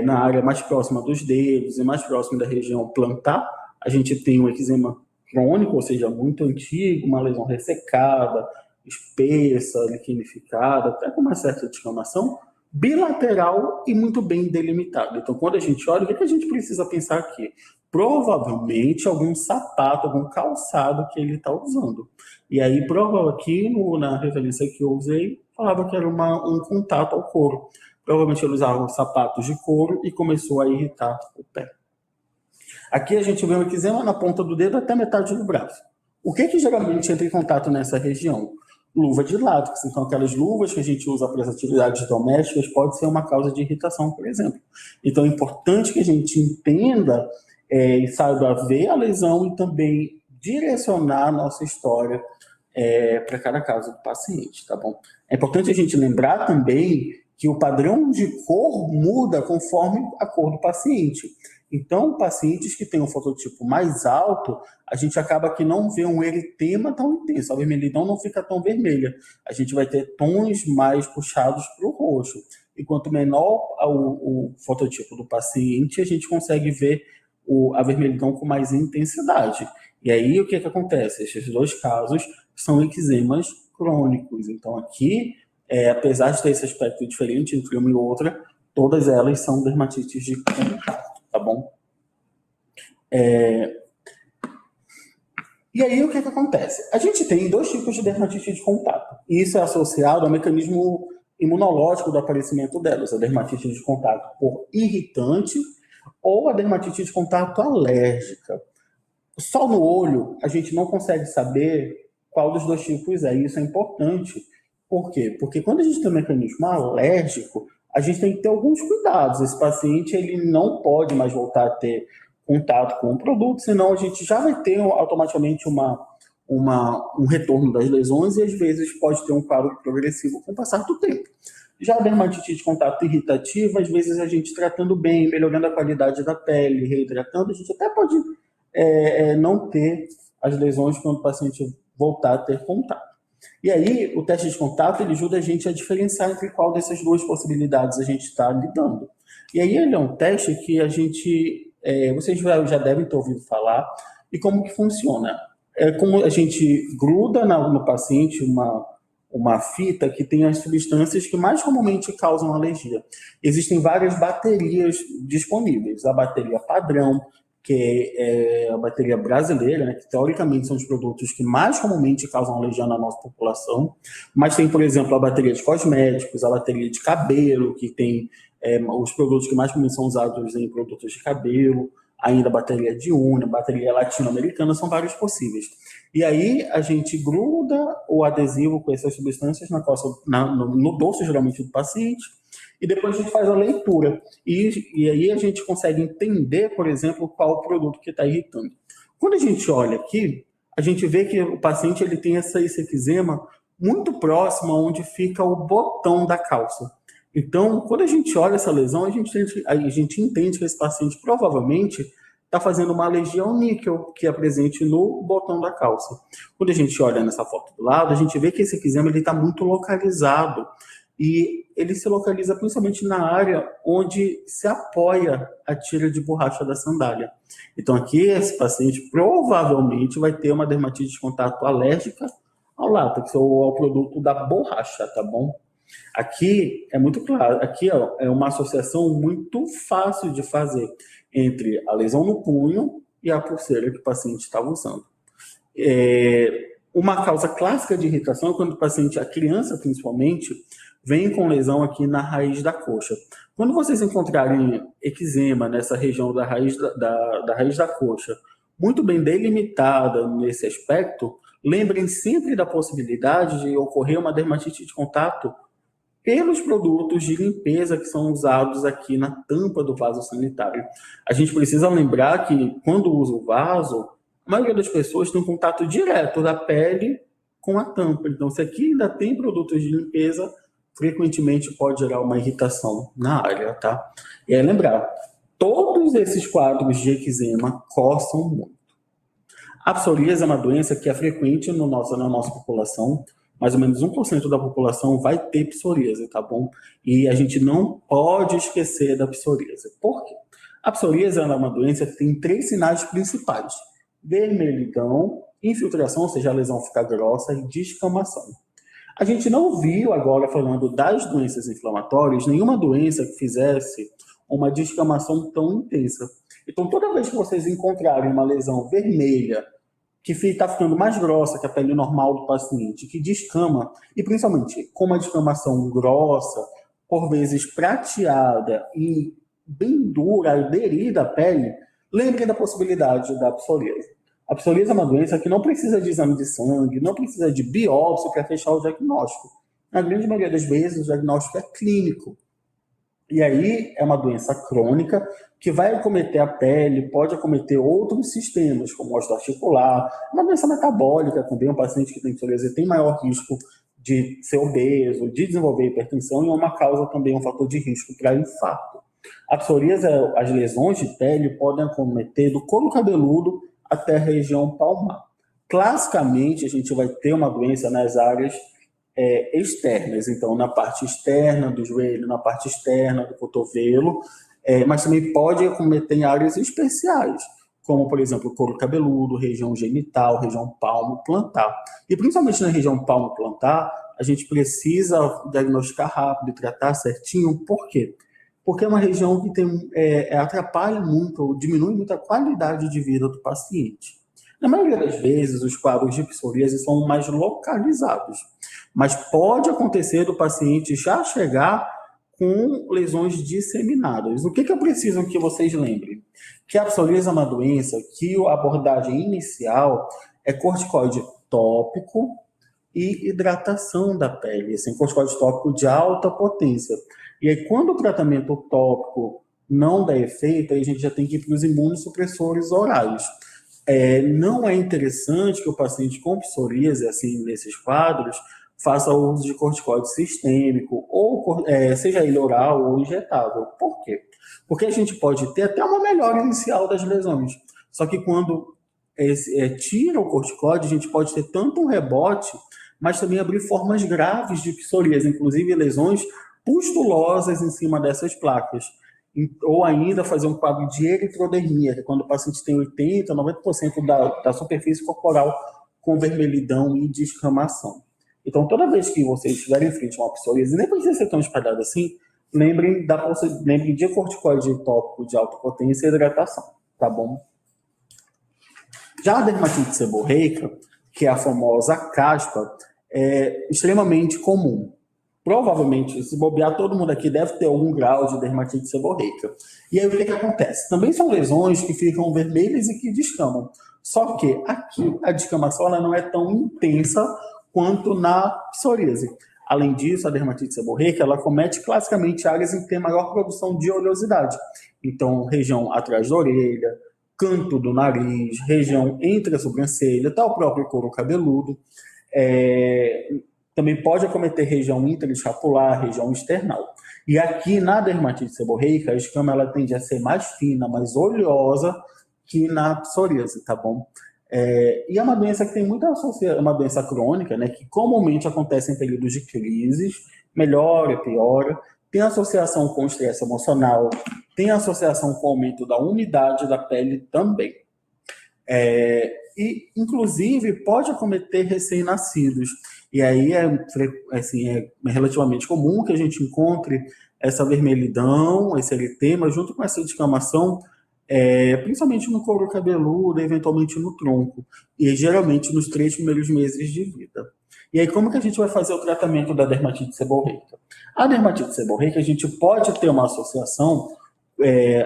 Na área mais próxima dos dedos e mais próxima da região plantar, a gente tem um eczema crônico, ou seja, muito antigo, uma lesão ressecada, espessa, liquinificada, até com uma certa descamação, bilateral e muito bem delimitada. Então, quando a gente olha, o que a gente precisa pensar aqui? Provavelmente algum sapato, algum calçado que ele está usando. E aí, aqui na referência que eu usei, falava que era um contato ao couro. Provavelmente ele usava sapatos de couro e começou a irritar o pé. Aqui a gente vê um eczema na ponta do dedo até metade do braço. O que geralmente entra em contato nessa região? Luva de látex. Então, aquelas luvas que a gente usa para as atividades domésticas pode ser uma causa de irritação, por exemplo. Então, é importante que a gente entenda e saiba ver a lesão e também direcionar a nossa história para cada caso do paciente, tá bom? É importante a gente lembrar também que o padrão de cor muda conforme a cor do paciente. Então, pacientes que têm um fototipo mais alto, a gente acaba que não vê um eritema tão intenso, a vermelhidão não fica tão vermelha. A gente vai ter tons mais puxados para o roxo. E quanto menor o fototipo do paciente, a gente consegue ver a vermelhidão com mais intensidade. E aí, o que acontece? Esses dois casos são eczemas crônicos. Então, aqui, apesar de ter esse aspecto diferente entre uma e outra, todas elas são dermatites de contato, tá bom? E aí, o que acontece? A gente tem 2 tipos de dermatite de contato. E isso é associado ao mecanismo imunológico do aparecimento delas. A dermatite de contato por irritante ou a dermatite de contato alérgica. Só no olho, a gente não consegue saber qual dos 2 tipos é. E isso é importante. Por quê? Porque quando a gente tem um mecanismo alérgico, a gente tem que ter alguns cuidados. Esse paciente ele não pode mais voltar a ter contato com o produto, senão a gente já vai ter automaticamente um retorno das lesões e às vezes pode ter um quadro progressivo com o passar do tempo. Já a dermatite de contato irritativa, às vezes a gente tratando bem, melhorando a qualidade da pele, reidratando, a gente até pode não ter as lesões quando o paciente voltar a ter contato. E aí, o teste de contato ele ajuda a gente a diferenciar entre qual dessas 2 possibilidades a gente está lidando. E aí, ele é um teste que a gente, vocês já devem ter ouvido falar, e como que funciona? É como a gente gruda no paciente uma fita que tem as substâncias que mais comumente causam alergia. Existem várias baterias disponíveis. A bateria padrão, que é a bateria brasileira, né, que teoricamente são os produtos que mais comumente causam alergia na nossa população, mas tem, por exemplo, a bateria de cosméticos, a bateria de cabelo, que tem os produtos que mais comumente são usados em produtos de cabelo, ainda a bateria de unha, bateria latino-americana, são vários possíveis. E aí a gente gruda o adesivo com essas substâncias no dorso, geralmente, do paciente, e depois a gente faz a leitura. E aí a gente consegue entender, por exemplo, qual o produto que está irritando. Quando a gente olha aqui, a gente vê que o paciente ele tem esse eczema muito próximo onde fica o botão da calça. Então, quando a gente olha essa lesão, a gente entende que esse paciente provavelmente está fazendo uma alergia ao níquel, que é presente no botão da calça. Quando a gente olha nessa foto do lado, a gente vê que esse eczema está muito localizado. E ele se localiza principalmente na área onde se apoia a tira de borracha da sandália. Então, aqui, esse paciente provavelmente vai ter uma dermatite de contato alérgica ao látex ou ao produto da borracha, tá bom? Aqui é muito claro, aqui é uma associação muito fácil de fazer entre a lesão no punho e a pulseira que o paciente estava usando. Uma causa clássica de irritação é quando o paciente, a criança principalmente, vem com lesão aqui na raiz da coxa. Quando vocês encontrarem eczema nessa região da raiz da coxa, muito bem delimitada nesse aspecto, lembrem sempre da possibilidade de ocorrer uma dermatite de contato pelos produtos de limpeza que são usados aqui na tampa do vaso sanitário. A gente precisa lembrar que, quando usa o vaso, a maioria das pessoas tem um contato direto da pele com a tampa. Então, se aqui ainda tem produtos de limpeza, frequentemente pode gerar uma irritação na área, tá? E aí lembrar, todos esses quadros de eczema coçam muito. A psoríase é uma doença que é frequente na nossa população. Mais ou menos 1% da população vai ter psoríase, tá bom? E a gente não pode esquecer da psoríase. Por quê? A psoríase é uma doença que tem 3 sinais principais: vermelhidão, infiltração, ou seja, a lesão fica grossa, e descamação. A gente não viu agora, falando das doenças inflamatórias, nenhuma doença que fizesse uma descamação tão intensa. Então, toda vez que vocês encontrarem uma lesão vermelha, que está ficando mais grossa que a pele normal do paciente, que descama, e principalmente com uma descamação grossa, por vezes prateada e bem dura, aderida à pele, lembrem da possibilidade da psoríase. A psoríase é uma doença que não precisa de exame de sangue, não precisa de biópsia para fechar o diagnóstico. Na grande maioria das vezes, o diagnóstico é clínico. E aí é uma doença crônica que vai acometer a pele, pode acometer outros sistemas, como osteoarticular, uma doença metabólica também. Um paciente que tem psoríase tem maior risco de ser obeso, de desenvolver hipertensão, e é uma causa também, um fator de risco para infarto. A psoríase, as lesões de pele podem acometer do couro cabeludo até a região palmar. Classicamente, a gente vai ter uma doença nas áreas externas, então na parte externa do joelho, na parte externa do cotovelo, mas também pode acometer em áreas especiais, como, por exemplo, couro cabeludo, região genital, região palmo-plantar. E principalmente na região palmo-plantar, a gente precisa diagnosticar rápido e tratar certinho. Por quê? Porque é uma região que atrapalha muito, ou diminui muito a qualidade de vida do paciente. Na maioria das vezes, os quadros de psoríase são mais localizados, mas pode acontecer do paciente já chegar com lesões disseminadas. O que eu preciso que vocês lembrem? Que a psoríase é uma doença que a abordagem inicial é corticoide tópico e hidratação da pele, assim, corticoide tópico de alta potência. E aí, quando o tratamento tópico não dá efeito, aí a gente já tem que ir para os imunossupressores orais. Não é interessante que o paciente com psoríase, assim, nesses quadros, faça uso de corticoide sistêmico, ou seja ele oral ou injetável. Por quê? Porque a gente pode ter até uma melhora inicial das lesões. Só que quando tira o corticoide, a gente pode ter tanto um rebote, mas também abrir formas graves de psoríase, inclusive lesões pustulosas em cima dessas placas. Ou ainda fazer um quadro de eritrodermia, que é quando o paciente tem 80%, 90% da superfície corporal com vermelhidão e descamação. Então, toda vez que vocês estiverem em frente a uma psoríase, nem precisa ser tão espalhado assim, lembrem de corticoide tópico de alta potência e hidratação, tá bom? Já a dermatite seborreica, que é a famosa caspa, é extremamente comum. Provavelmente, se bobear, todo mundo aqui deve ter algum grau de dermatite seborreica. E aí, o que acontece? Também são lesões que ficam vermelhas e que descamam. Só que aqui, a descamação ela não é tão intensa quanto na psoríase. Além disso, a dermatite seborreica, ela comete classicamente áreas em que tem maior produção de oleosidade. Então, região atrás da orelha, canto do nariz, região entre a sobrancelha, até o próprio couro cabeludo. Também pode acometer região interescapular, região external. E aqui na dermatite seborreica, a escama ela tende a ser mais fina, mais oleosa que na psoríase, tá bom? E é uma doença que tem muita associação, uma doença crônica, né, que comumente acontece em períodos de crises, melhora, piora, tem associação com estresse emocional, tem associação com o aumento da umidade da pele também. E, inclusive, pode acometer recém-nascidos. E aí é relativamente comum que a gente encontre essa vermelhidão, esse eritema, junto com essa descamação, principalmente no couro cabeludo, eventualmente no tronco, e geralmente nos 3 primeiros meses de vida. E aí, como que a gente vai fazer o tratamento da dermatite seborreica? A dermatite seborreica, a gente pode ter uma associação,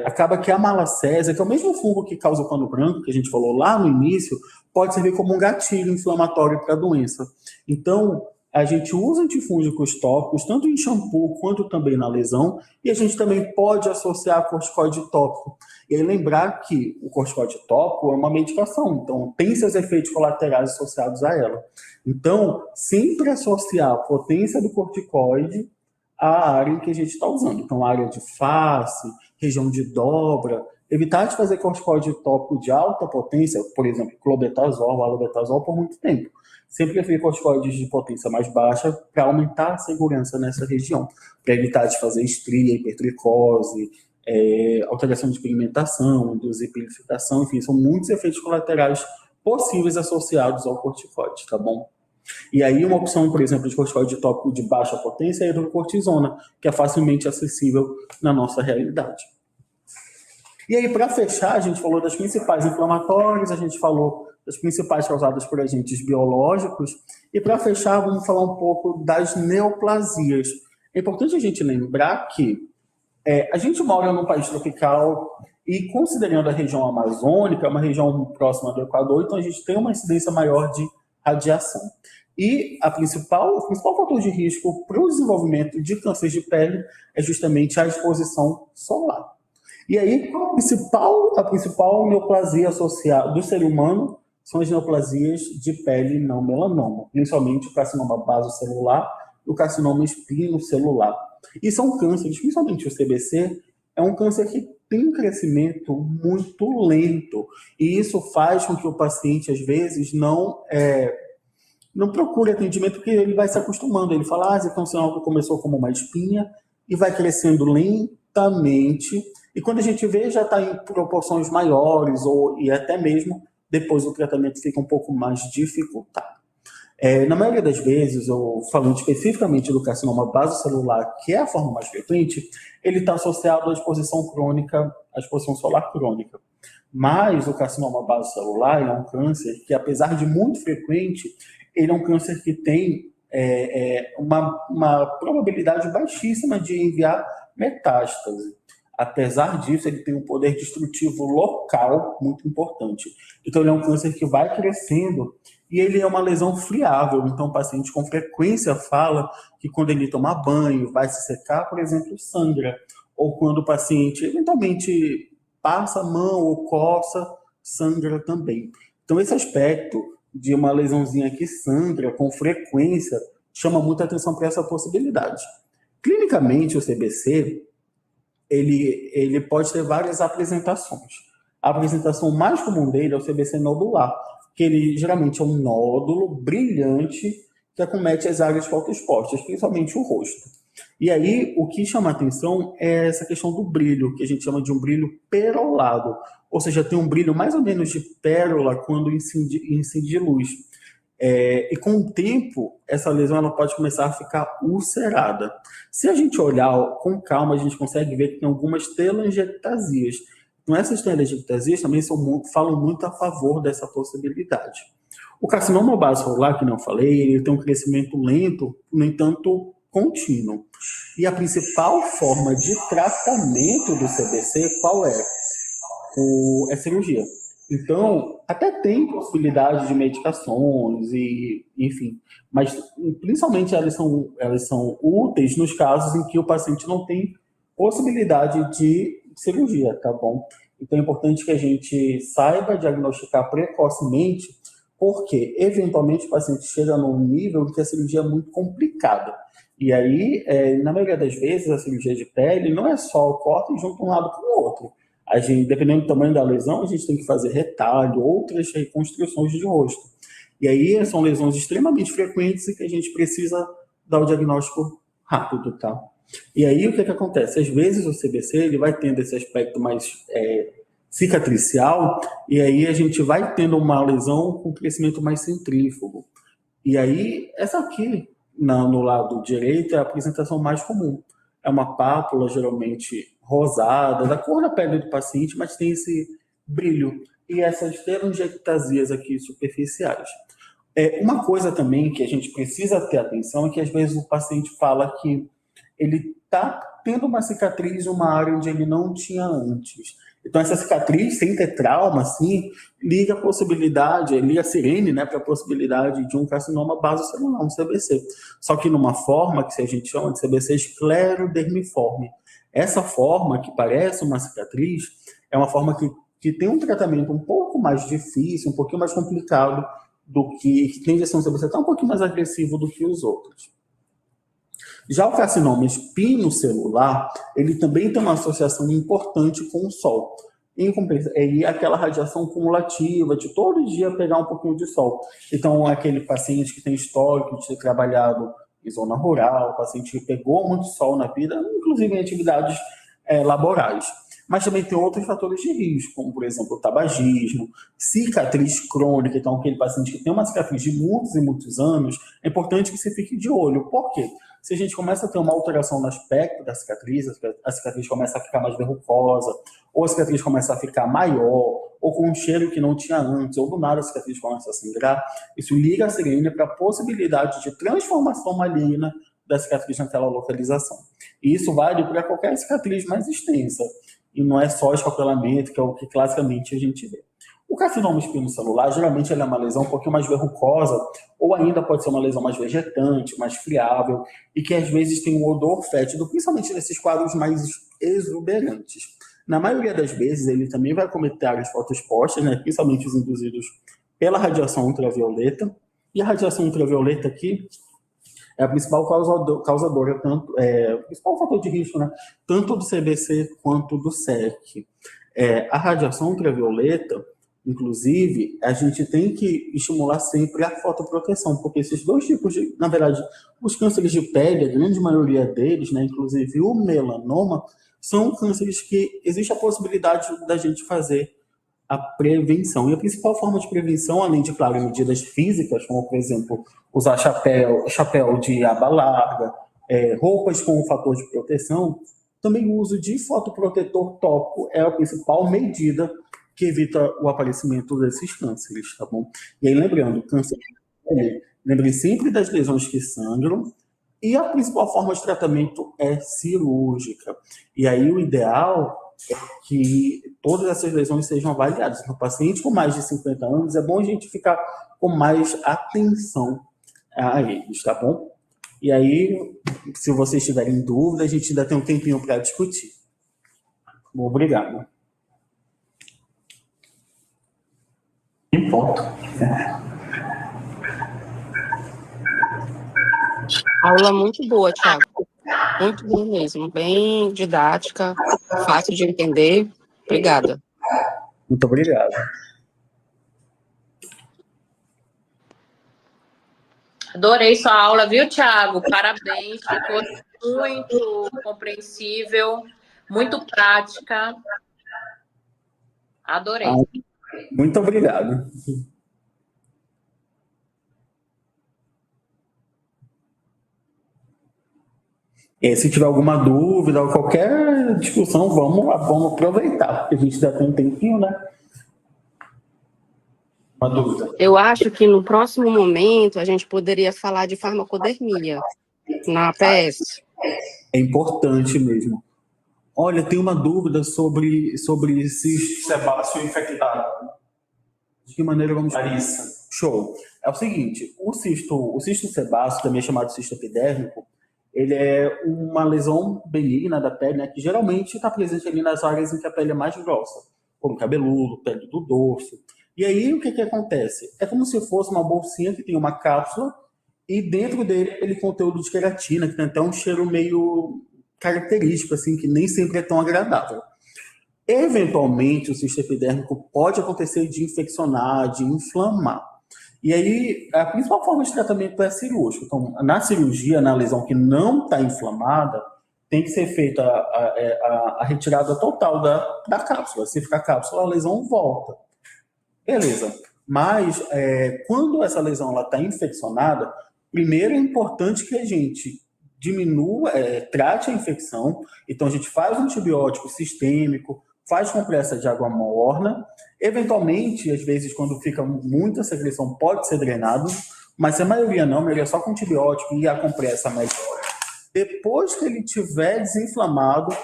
acaba que a malacésia, que é o mesmo fungo que causa o pano branco, que a gente falou lá no início, pode servir como um gatilho inflamatório para a doença. Então, a gente usa antifúngicos tópicos, tanto em shampoo quanto também na lesão, e a gente também pode associar corticoide tópico. E aí lembrar que o corticoide tópico é uma medicação, então tem seus efeitos colaterais associados a ela. Então, sempre associar a potência do corticoide à área que a gente está usando. Então, área de face, região de dobra, evitar de fazer corticoide tópico de alta potência, por exemplo, clobetasol, albendazol, por muito tempo. Sempre prefiro corticoides de potência mais baixa para aumentar a segurança nessa região, para evitar de fazer estria, hipertricose, alteração de pigmentação, dosificação, enfim, são muitos efeitos colaterais possíveis associados ao corticoide, tá bom? E aí uma opção, por exemplo, de corticoide tópico de baixa potência é a hidrocortisona, que é facilmente acessível na nossa realidade. E aí, para fechar, a gente falou das principais inflamatórias, a gente falou das principais causadas por agentes biológicos, e para fechar, vamos falar um pouco das neoplasias. É importante a gente lembrar que a gente mora num país tropical e, considerando a região amazônica, uma região próxima do Equador, então a gente tem uma incidência maior de radiação. E o principal fator de risco para o desenvolvimento de câncer de pele é justamente a exposição solar. E aí, a principal neoplasia associada do ser humano são as neoplasias de pele não melanoma, principalmente o carcinoma basocelular e o carcinoma espinocelular. E são cânceres, principalmente o CBC, é um câncer que tem um crescimento muito lento. E isso faz com que o paciente, às vezes, não procure atendimento, porque ele vai se acostumando. Ele fala, esse é um sinal que começou como uma espinha e vai crescendo lentamente. E quando a gente vê, já está em proporções maiores, e até mesmo depois o tratamento fica um pouco mais dificultado. Na maioria das vezes, eu falando especificamente do carcinoma basocelular, que é a forma mais frequente, ele está associado à exposição crônica, à exposição solar crônica. Mas o carcinoma basocelular é um câncer que, apesar de muito frequente, ele é um câncer que tem uma probabilidade baixíssima de enviar metástase. Apesar disso, ele tem um poder destrutivo local muito importante. Então, ele é um câncer que vai crescendo e ele é uma lesão friável. Então, o paciente com frequência fala que quando ele toma banho, vai se secar, por exemplo, sangra. Ou quando o paciente, eventualmente, passa a mão ou coça, sangra também. Então, esse aspecto de uma lesãozinha que sangra com frequência chama muita atenção para essa possibilidade. Clinicamente, o CBC, ele pode ter várias apresentações. A apresentação mais comum dele é o CBC nodular, que ele geralmente é um nódulo brilhante que acomete as áreas fotoexpostas, principalmente o rosto. E aí, o que chama a atenção é essa questão do brilho, que a gente chama de um brilho perolado, ou seja, tem um brilho mais ou menos de pérola quando incide luz. E com o tempo, essa lesão ela pode começar a ficar ulcerada. Se a gente olhar com calma, a gente consegue ver que tem algumas telangiectasias. Então, essas telangiectasias também falam muito a favor dessa possibilidade. O carcinoma basocelular, que não falei, ele tem um crescimento lento, no entanto, contínuo. E a principal forma de tratamento do CBC, qual é? É cirurgia. Então, até tem possibilidade de medicações, enfim, mas principalmente elas são úteis nos casos em que o paciente não tem possibilidade de cirurgia, tá bom? Então é importante que a gente saiba diagnosticar precocemente, porque eventualmente o paciente chega num nível em que a cirurgia é muito complicada. E aí, na maioria das vezes, a cirurgia de pele não é só o corte junto um lado com o outro. A gente, dependendo do tamanho da lesão, a gente tem que fazer retalho, outras reconstruções de rosto. E aí são lesões extremamente frequentes e que a gente precisa dar o diagnóstico rápido, tá? E aí o que acontece? Às vezes o CBC ele vai tendo esse aspecto mais cicatricial e aí a gente vai tendo uma lesão com crescimento mais centrífugo. E aí essa aqui, no lado direito, é a apresentação mais comum. É uma pápula geralmente rosada, da cor da pele do paciente, mas tem esse brilho. E essas telangiectasias aqui superficiais. Uma coisa também que a gente precisa ter atenção é que às vezes o paciente fala que ele está tendo uma cicatriz numa área onde ele não tinha antes. Então, essa cicatriz, sem ter trauma, assim, liga a possibilidade, liga a sirene, né, para a possibilidade de um carcinoma basocelular, um CBC. Só que numa forma que a gente chama de CBC esclerodermiforme. Essa forma, que parece uma cicatriz, é uma forma que tem um tratamento um pouco mais difícil, um pouquinho mais complicado do que tende a ser um CBC até um pouquinho mais agressivo do que os outros. Já o carcinoma espinocelular, ele também tem uma associação importante com o sol. E aquela radiação cumulativa de todo dia pegar um pouquinho de sol. Então, aquele paciente que tem histórico de ter trabalhado em zona rural, paciente que pegou muito sol na vida, inclusive em atividades laborais. Mas também tem outros fatores de risco, como, por exemplo, o tabagismo, cicatriz crônica. Então, aquele paciente que tem uma cicatriz de muitos e muitos anos, é importante que você fique de olho. Por quê? Se a gente começa a ter uma alteração no aspecto da cicatriz, a cicatriz começa a ficar mais verrucosa, ou a cicatriz começa a ficar maior, ou com um cheiro que não tinha antes, ou do nada a cicatriz começa a sangrar, isso liga a sirene para a possibilidade de transformação maligna da cicatriz naquela localização. E isso vale para qualquer cicatriz mais extensa. E não é só esfaquelamento, que é o que classicamente a gente vê. O carcinoma espinocelular, geralmente, ele é uma lesão um pouquinho mais verrucosa, ou ainda pode ser uma lesão mais vegetante, mais friável, e que às vezes tem um odor fétido, principalmente nesses quadros mais exuberantes. Na maioria das vezes, ele também vai cometer áreas fotoexpostas, né, principalmente os induzidos pela radiação ultravioleta. E a radiação ultravioleta aqui é a principal causadora, o principal fator de risco, né? Tanto do CBC quanto do SEC. A radiação ultravioleta, inclusive, a gente tem que estimular sempre a fotoproteção, porque esses dois tipos de, na verdade, os cânceres de pele, a grande maioria deles, né, inclusive o melanoma, são cânceres que existe a possibilidade da gente fazer a prevenção. E a principal forma de prevenção, além de, claro, medidas físicas, como, por exemplo, usar chapéu de aba larga, roupas com um fator de proteção, também o uso de fotoprotetor tópico é a principal medida que evita o aparecimento desses cânceres, tá bom? E aí, lembrando, câncer de pele, lembre sempre das lesões que sangram, e a principal forma de tratamento é cirúrgica. E aí o ideal é que todas essas lesões sejam avaliadas. No paciente com mais de 50 anos, é bom a gente ficar com mais atenção a eles, tá bom? E aí, se vocês tiverem dúvida, a gente ainda tem um tempinho para discutir. Obrigado. Em ponto. Aula muito boa, Thiago. Muito boa mesmo. Bem didática, fácil de entender. Obrigada. Muito obrigado. Adorei sua aula, viu, Thiago? Parabéns, ficou muito compreensível, muito prática. Adorei. Muito obrigado. E se tiver alguma dúvida ou qualquer discussão, vamos aproveitar, porque a gente ainda tem um tempinho, né? Uma dúvida. Eu acho que no próximo momento a gente poderia falar de farmacodermia na APS. É importante mesmo. Olha, tem uma dúvida sobre cisto sebáceo infectado. De que maneira vamos fazer isso? Show. É o seguinte, o cisto sebáceo, também chamado cisto epidérmico, ele é uma lesão benigna da pele, né, que geralmente está presente ali nas áreas em que a pele é mais grossa, como cabeludo, pele do dorso. E aí, o que acontece? É como se fosse uma bolsinha que tem uma cápsula e dentro dele ele conteúdo de queratina, que tem até um cheiro meio característico, assim, que nem sempre é tão agradável. Eventualmente, o cisto epidérmico pode acontecer de infeccionar, de inflamar. E aí, a principal forma de tratamento é cirúrgico. Então, na cirurgia, na lesão que não está inflamada, tem que ser feita a retirada total da cápsula. Se ficar cápsula, a lesão volta. Beleza. Mas, quando essa lesão está infeccionada, primeiro é importante que a gente diminua, trate a infecção. Então, a gente faz um antibiótico sistêmico, faz compressa de água morna. Eventualmente, às vezes, quando fica muita secreção, pode ser drenado, mas se a maioria não, melhor só com antibiótico e a compressa melhora. Depois que ele tiver desinflamado,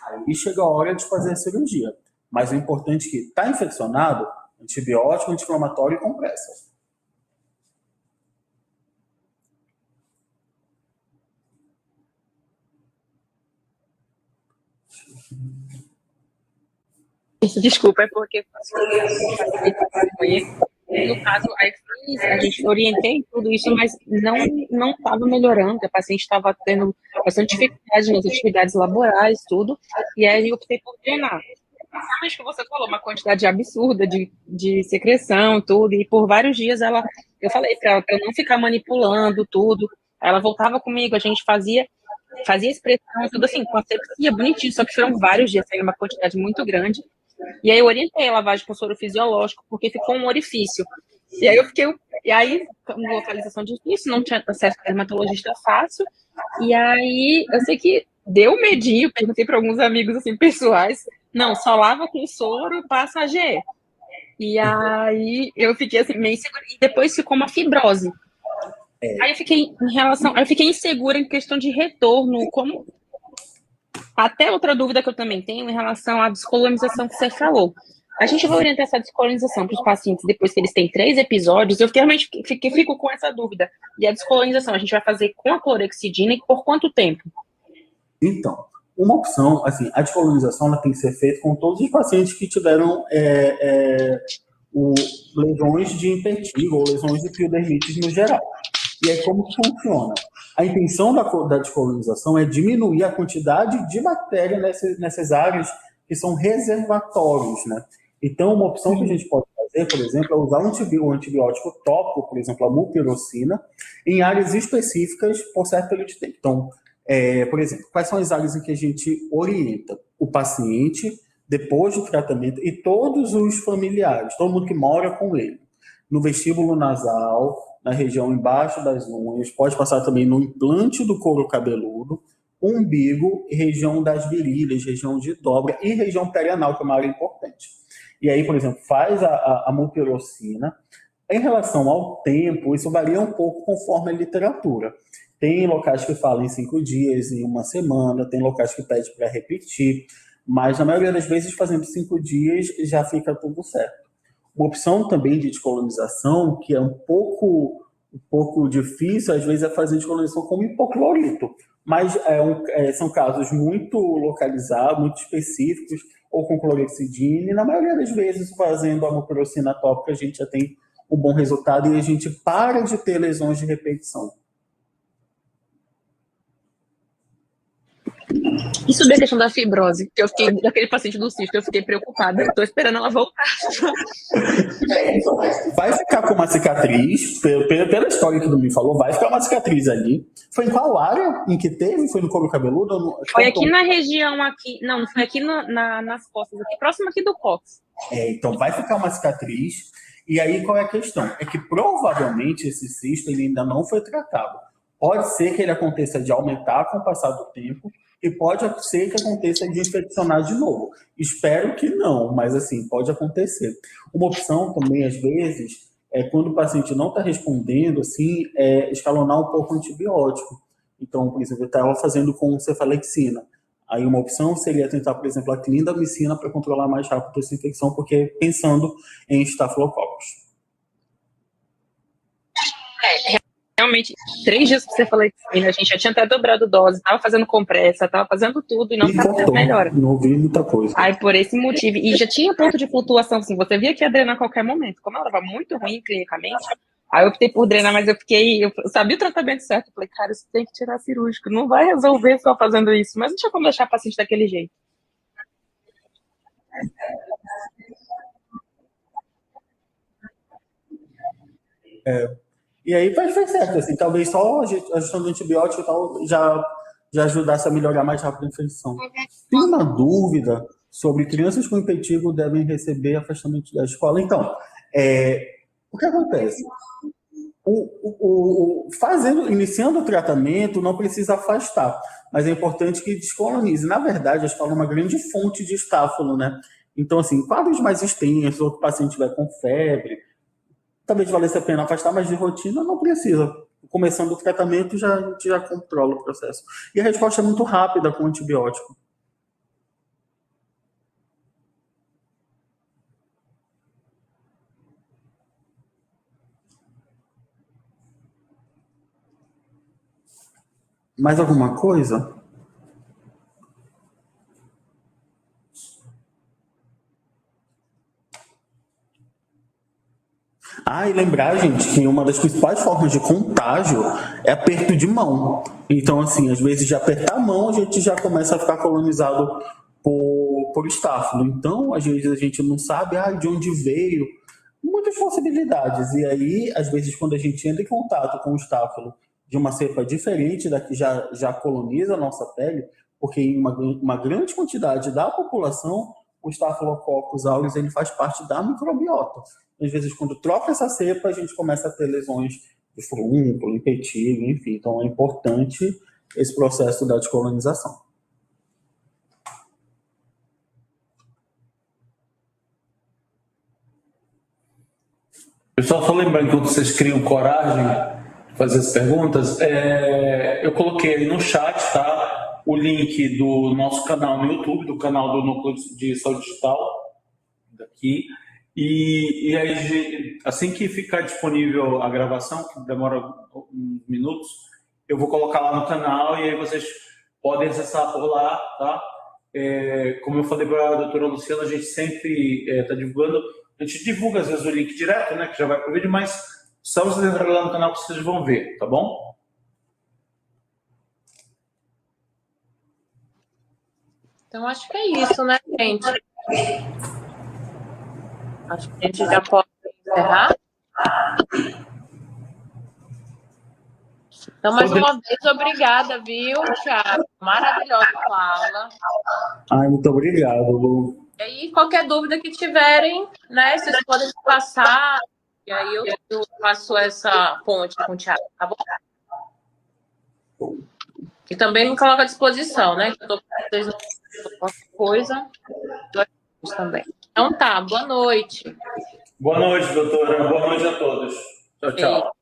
aí chega a hora de fazer a cirurgia. Mas o importante é que está infeccionado, antibiótico, anti-inflamatório e compressa. Desculpa, é porque no caso, a gente orientei tudo isso, mas não estava melhorando, a paciente estava tendo bastante dificuldade nas atividades laborais, tudo, e aí eu optei por treinar. Realmente o que você falou, uma quantidade absurda de secreção, tudo, e por vários dias eu falei para ela para não ficar manipulando tudo, ela voltava comigo, a gente fazia expressão, tudo assim, com asepsia, bonitinho, só que foram vários dias, saiu uma quantidade muito grande. E aí eu orientei a lavagem com soro fisiológico, porque ficou um orifício. E aí com localização difícil, não tinha acesso a dermatologista fácil. E aí eu sei que deu medinho, perguntei para alguns amigos assim, pessoais, não, só lava com soro e passa a G. E aí eu fiquei assim, meio insegura. E depois ficou uma fibrose. Aí eu fiquei insegura em questão de retorno, como. Até outra dúvida que eu também tenho em relação à descolonização que você falou. A gente vai orientar essa descolonização para os pacientes depois que eles têm 3 episódios. Eu realmente fico com essa dúvida. E a descolonização, a gente vai fazer com a clorexidina e por quanto tempo? Então, uma opção, assim, a descolonização ela tem que ser feita com todos os pacientes que tiveram lesões de impetigo ou lesões de piodermites no geral. E aí, como que funciona? A intenção da descolonização é diminuir a quantidade de bactéria nessas áreas que são reservatórios, né? Então, uma opção que a gente pode fazer, por exemplo, é usar um antibiótico tópico, por exemplo, a mupirocina, em áreas específicas por certo período de tempo. Então, por exemplo, quais são as áreas em que a gente orienta o paciente depois do tratamento e todos os familiares, todo mundo que mora com ele, no vestíbulo nasal, na região embaixo das unhas, pode passar também no implante do couro cabeludo, umbigo, região das virilhas, região de dobra e região perianal, que é uma área importante. E aí, por exemplo, faz a mupirocina. Em relação ao tempo, isso varia um pouco conforme a literatura. Tem locais que falam em 5 dias, em 1 semana, tem locais que pedem para repetir, mas na maioria das vezes, fazendo 5 dias, já fica tudo certo. Uma opção também de descolonização, que é um pouco difícil, às vezes, é fazer descolonização com hipoclorito, mas são casos muito localizados, muito específicos, ou com clorexidina, e na maioria das vezes, fazendo a mupirocina tópica, a gente já tem um bom resultado e a gente para de ter lesões de repetição. E sobre a questão da fibrose, que eu fiquei, daquele paciente do cisto, eu fiquei preocupada. Estou esperando ela voltar. Vai ficar com uma cicatriz, pela história que tu me falou, vai ficar uma cicatriz ali. Foi em qual área em que teve? Foi no couro cabeludo? Foi aqui na região, não, foi aqui nas costas, aqui, próximo aqui do cóccix. Então vai ficar uma cicatriz. E aí qual é a questão? É que provavelmente esse cisto ele ainda não foi tratado. Pode ser que ele aconteça de aumentar com o passar do tempo, e pode ser que aconteça de infeccionar de novo. Espero que não, mas assim, pode acontecer. Uma opção também, às vezes, é quando o paciente não está respondendo, assim, escalonar um pouco o antibiótico. Então, por exemplo, eu estava fazendo com cefalexina. Aí uma opção seria tentar, por exemplo, a clindamicina para controlar mais rápido essa infecção, porque pensando em estafilococos. Realmente, 3 dias que você falou que a gente já tinha até dobrado dose, estava fazendo compressa, estava fazendo tudo e não estava tendo melhora. Não ouvi muita coisa. Aí, por esse motivo, e já tinha ponto de flutuação, assim, você via que ia drenar a qualquer momento. Como ela estava muito ruim clinicamente, aí eu optei por drenar, mas eu sabia o tratamento certo. Eu falei, cara, isso tem que tirar cirúrgico, não vai resolver só fazendo isso. Mas não tinha como deixar a paciente daquele jeito. E aí faz certo, assim, talvez só a gestão do antibiótico e tal já ajudasse a melhorar mais rápido a infecção. Tem uma dúvida sobre crianças com impetigo devem receber afastamento da escola. Então, o que acontece? Iniciando o tratamento, não precisa afastar, mas é importante que descolonize. Na verdade, a escola é uma grande fonte de estáfilo, né? Então, assim, quadros mais extensos, ou que o paciente vai com febre, talvez valesse a pena afastar, mas de rotina não precisa. começando o tratamento, a gente já controla o processo. E a resposta é muito rápida com o antibiótico. Mais alguma coisa? E lembrar, gente, que uma das principais formas de contágio é aperto de mão. Então, assim, às vezes de apertar a mão, a gente já começa a ficar colonizado por estáfilo. Então, às vezes a gente não sabe de onde veio. Muitas possibilidades. E aí, às vezes, quando a gente entra em contato com o estáfilo de uma cepa diferente da que já coloniza a nossa pele, porque em uma grande quantidade da população, o Staphylococcus aureus ele faz parte da microbiota. Às vezes, quando troca essa cepa, a gente começa a ter lesões de furúnculo, impetigo, enfim. Então, é importante esse processo da descolonização. Pessoal, só lembrando que vocês criam coragem de fazer as perguntas, eu coloquei aí no chat, tá? O link do nosso canal no YouTube, do canal do Núcleo de Saúde Digital, daqui. E aí, assim que ficar disponível a gravação, que demora uns minutos, eu vou colocar lá no canal e aí vocês podem acessar por lá, tá? Como eu falei para a doutora Luciana, a gente sempre está divulgando. A gente divulga, às vezes, o link direto, né, que já vai para o vídeo, mas só vocês entrarem lá no canal que vocês vão ver, tá bom? Então, acho que é isso, né, gente? Acho que a gente já pode encerrar. Então, mais uma vez, obrigada, viu, Thiago? Maravilhosa aula. Muito obrigado, Lu. E aí, qualquer dúvida que tiverem, né, vocês podem passar, e aí eu faço essa ponte com o Thiago, tá bom? E também me coloco à disposição, né? Que eu tô com vocês qualquer coisa, também. Então tá, boa noite. Boa noite, doutora. Boa noite a todos. Tchau, tchau.